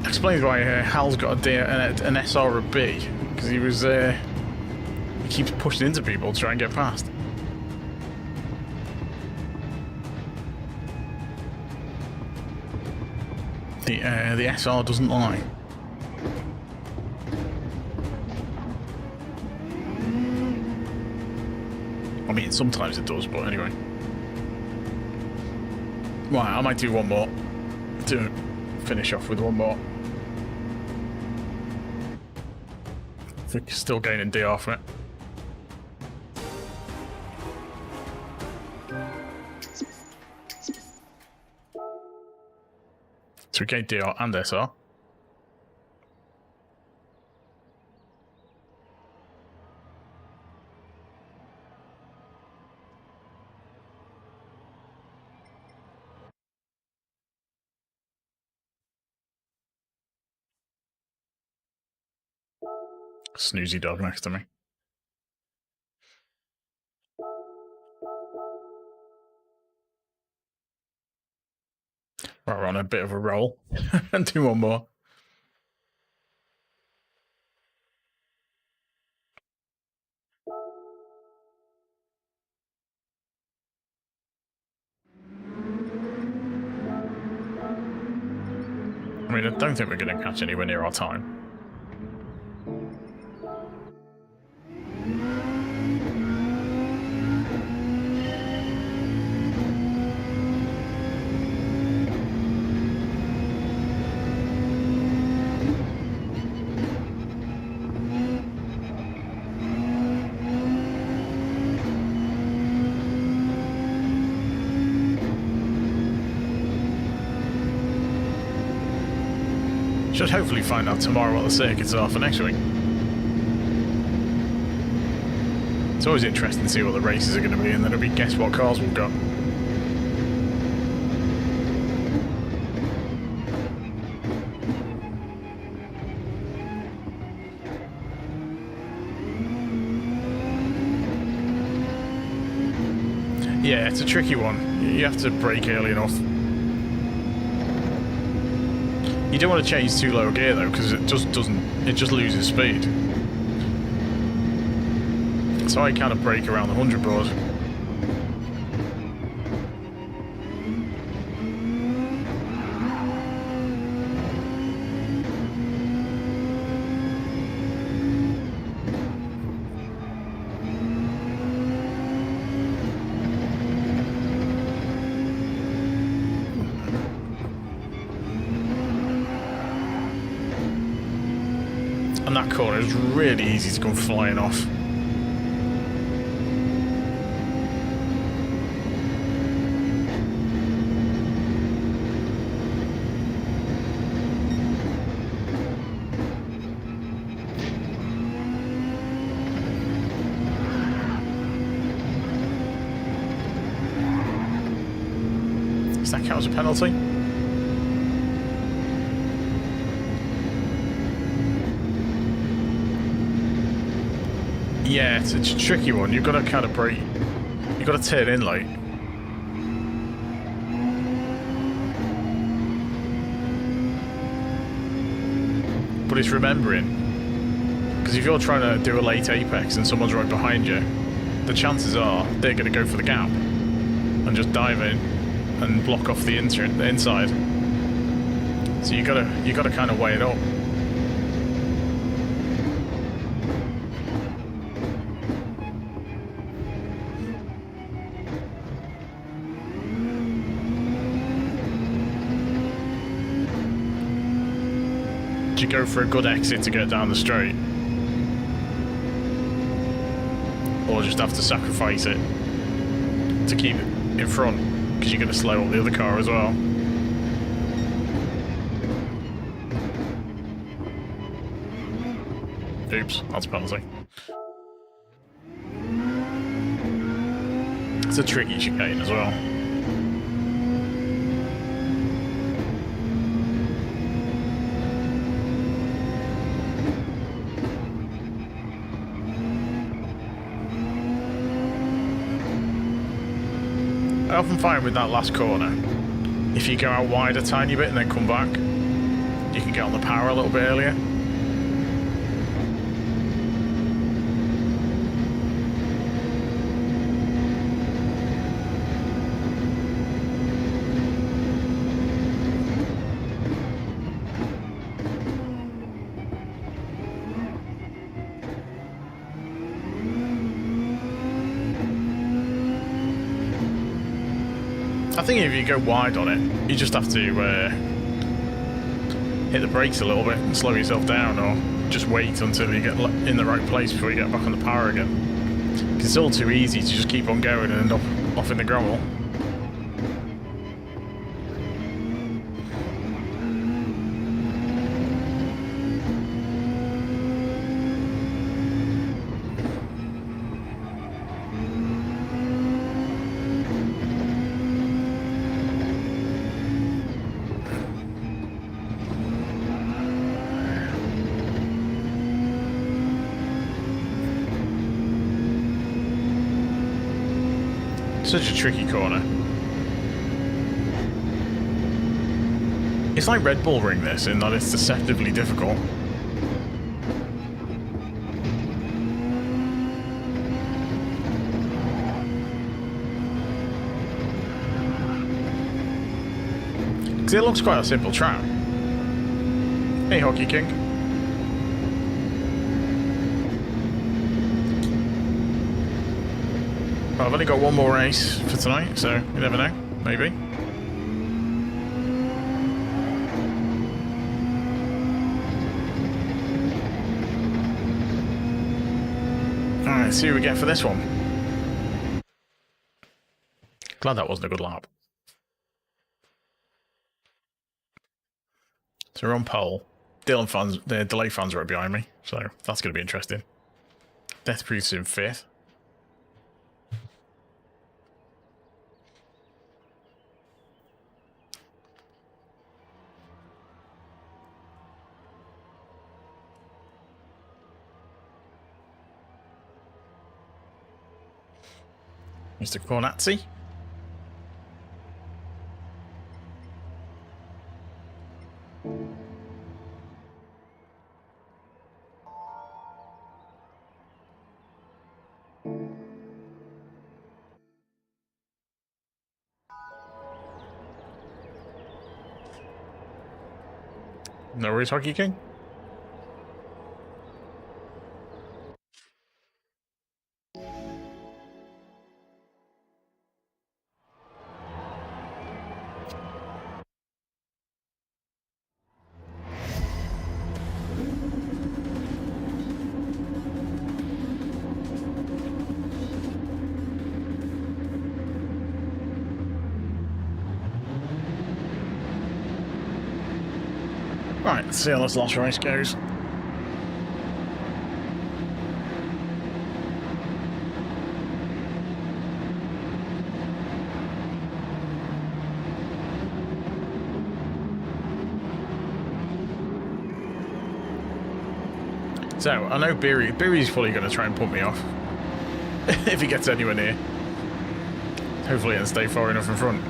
Speaker 1: Explains why Hal's got an SR or a B, because he keeps pushing into people to try and get past. The SR doesn't lie. I mean, sometimes it does, but anyway. Right, I might do one more to finish off with one more. I think still gaining DR from it. So we gained DR and SR. Snoozy dog next to me. Right, we're on a bit of a roll. And do one more. I mean, I don't think we're going to catch anywhere near our time. Should hopefully find out tomorrow what the circuits are for next week. It's always interesting to see what the races are going to be, and then it'll be guess what cars we've got. Yeah, it's a tricky one. You have to brake early enough. You don't want to change too low gear though, because it just loses speed. So I kind of brake around the 100 board. And that corner is really easy to come flying off. Does that count as a penalty? Yeah, it's a tricky one. You've got to kind of brake. You've got to turn in late. But it's remembering. Because if you're trying to do a late apex and someone's right behind you, the chances are they're going to go for the gap and just dive in and block off the inside. So you got to kind of weigh it up. You go for a good exit to get down the straight, or just have to sacrifice it to keep it in front because you're going to slow up the other car as well. Oops, that's a penalty. It's a tricky chicane as well. I often find with that last corner, if you go out wide a tiny bit and then come back, you can get on the power a little bit earlier. I think if you go wide on it, you just have to hit the brakes a little bit and slow yourself down, or just wait until you get in the right place before you get back on the power again. It's all too easy to just keep on going and end up off in the gravel. Such a tricky corner. It's like Red Bull Ring this, in that it's deceptively difficult. Because it looks quite a simple track. Hey, Hockey King. Well, I've only got one more race for tonight, so you never know, maybe. Alright, let's see who we get for this one. Glad that wasn't a good lap. So we're on pole. Dylan fans, the delay fans right behind me, so that's going to be interesting. Death Proof's in 5th. Mr. Cornazzi. No worries, Hockey King. Right, let's see how this last race goes. So, I know Beery's fully going to try and pump me off. If he gets anywhere near. Hopefully he'll stay far enough in front.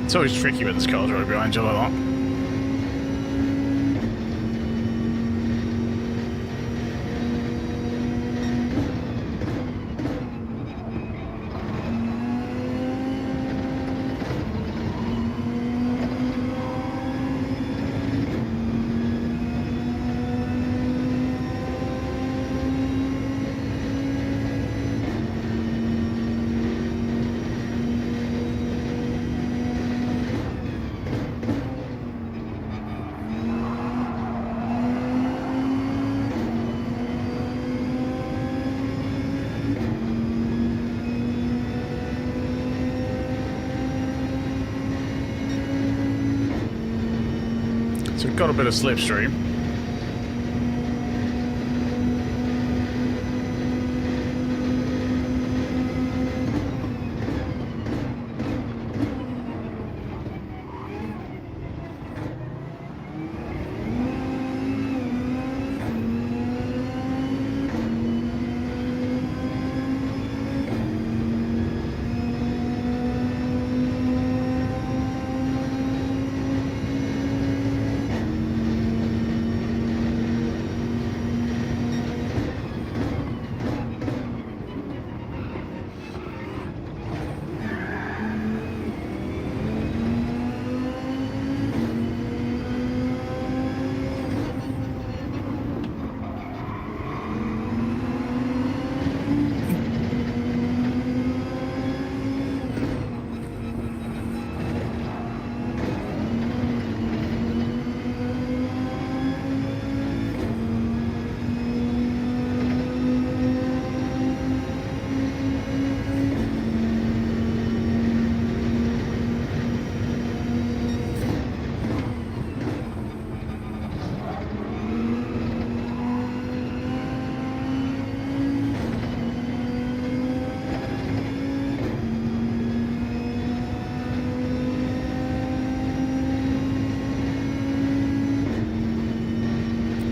Speaker 1: It's always tricky when there's cars right behind you like that. So we've got a bit of slipstream.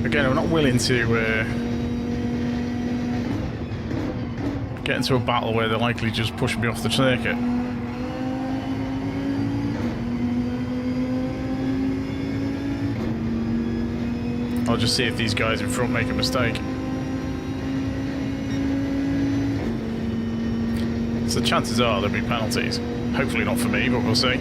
Speaker 1: Again, I'm not willing to get into a battle where they're likely just push me off the circuit. I'll just see if these guys in front make a mistake. So chances are there'll be penalties. Hopefully not for me, but we'll see.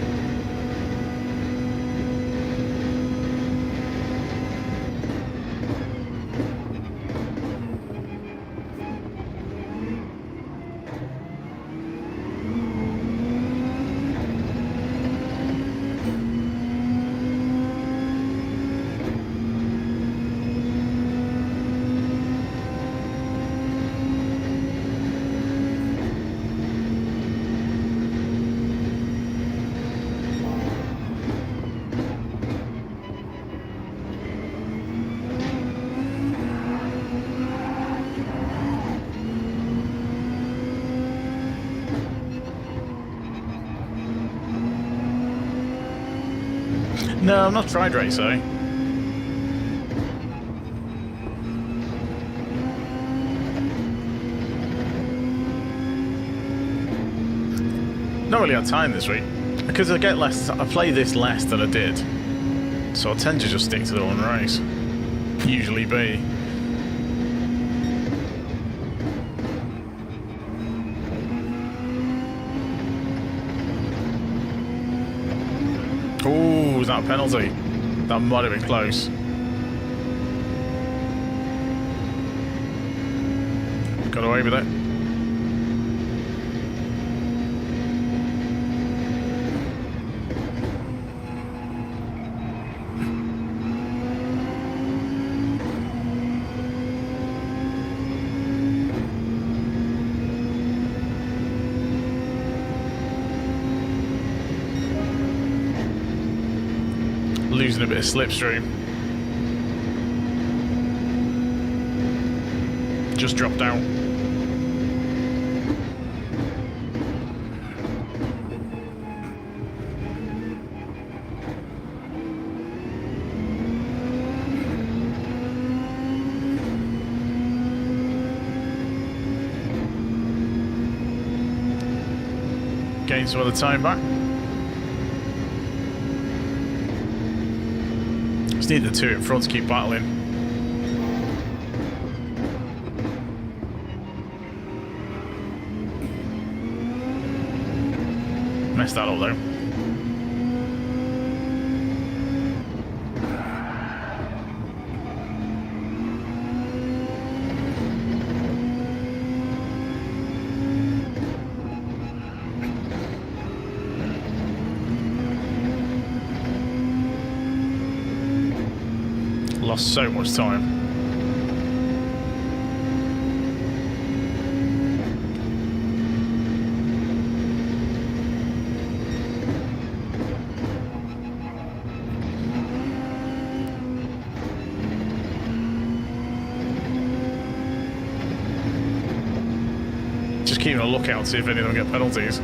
Speaker 1: No, I'm not tried racing. Not really had time this week because I get less. I play this less than I did, so I tend to just stick to the one race. Usually B. Oh, was that a penalty? That might have been close. Got away with it. Losing a bit of slipstream. Just dropped out. Gain some of the time back. Just need the two in front to keep battling. Messed that up though. Lost so much time. Just keeping a lookout, see if any of them get penalties.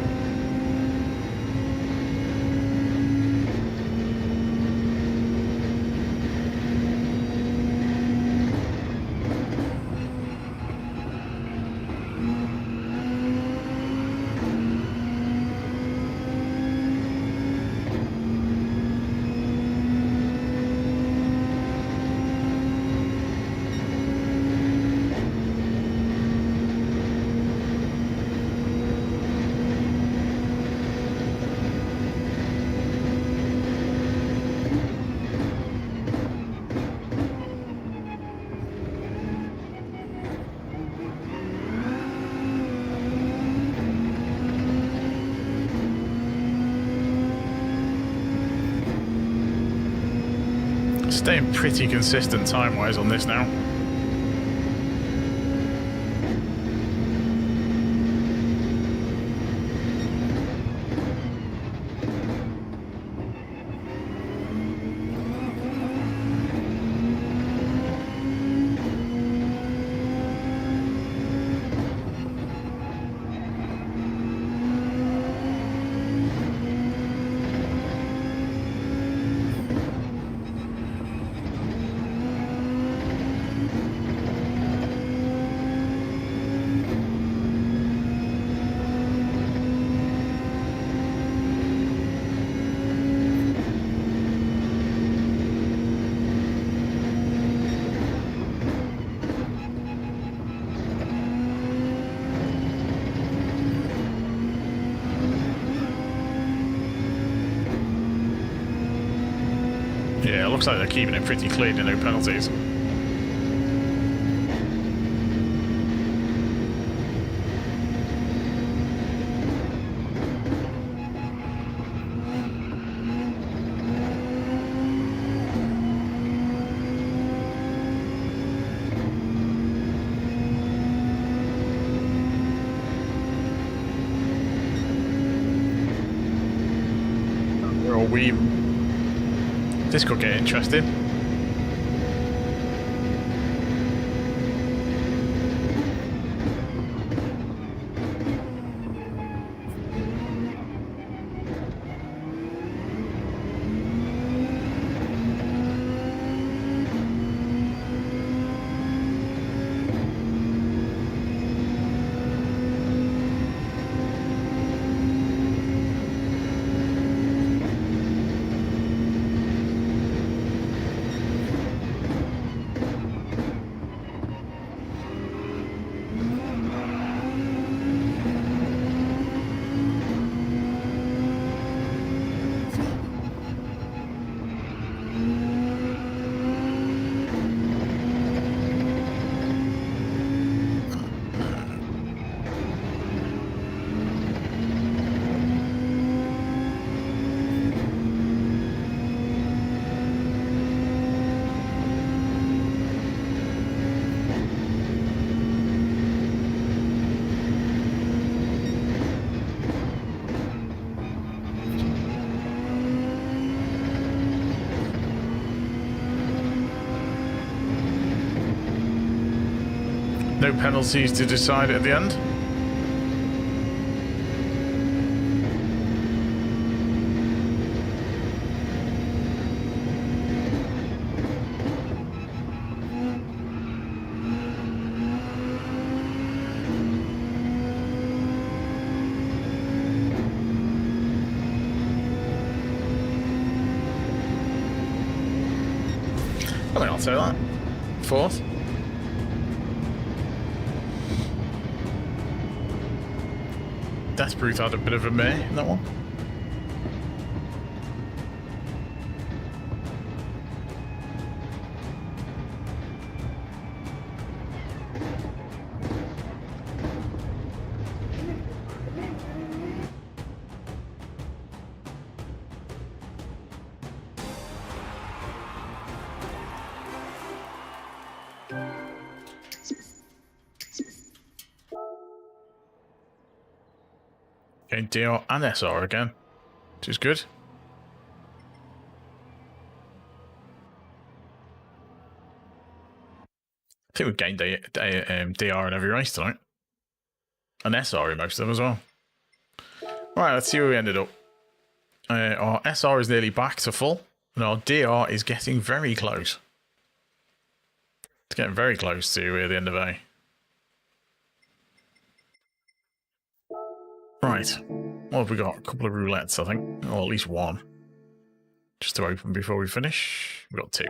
Speaker 1: Staying pretty consistent time-wise on this now. looks like they're keeping it pretty clean and no penalties. This could get interesting. No penalties to decide at the end. I think I'll say that. Fourth. Death Proof had a bit of a meh in that one. Okay, DR and SR again, which is good. I think we've gained DR in every race tonight. And SR in most of them as well. Right, let's see where we ended up. Our SR is nearly back to full, and our DR is getting very close. It's getting very close to the end of A. Right, what have we got? A couple of roulettes, I think, or at least one. Just to open before we finish. We've got two.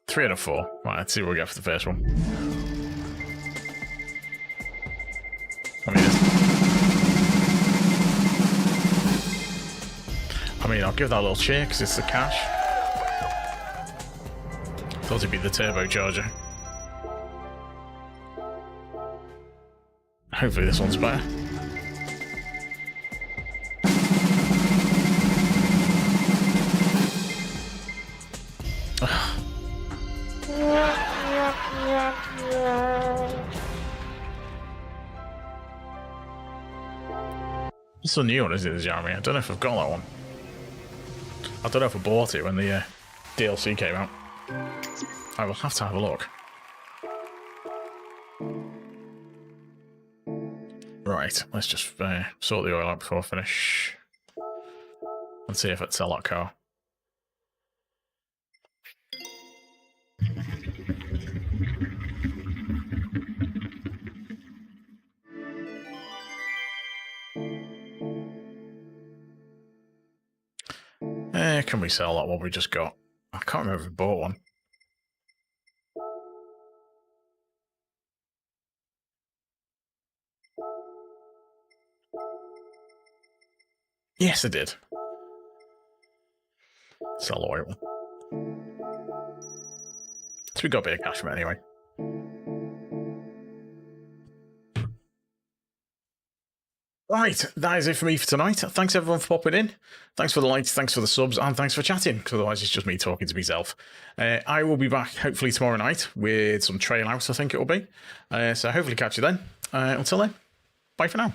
Speaker 1: Three out of four. Right, let's see what we get for the first one. I'll give that a little cheer because it's the cash. Thought it'd be the turbocharger. Hopefully this one's better. What's the new one, is it, Jeremy? I don't know if I've got that one. I don't know if I bought it when the DLC came out. I will have to have a look. Right, let's just sort the oil out before I finish. Let's see if it'd sell that car. Can we sell that one we just got? I can't remember if we bought one. Yes, I did. Sell oil. So we got a bit of cash from it anyway. Right, that is it for me for tonight. Thanks everyone for popping in. Thanks for the likes, thanks for the subs, and thanks for chatting, because otherwise it's just me talking to myself. I will be back hopefully tomorrow night with some Trail House, I think it will be. So hopefully catch you then. Until then, bye for now.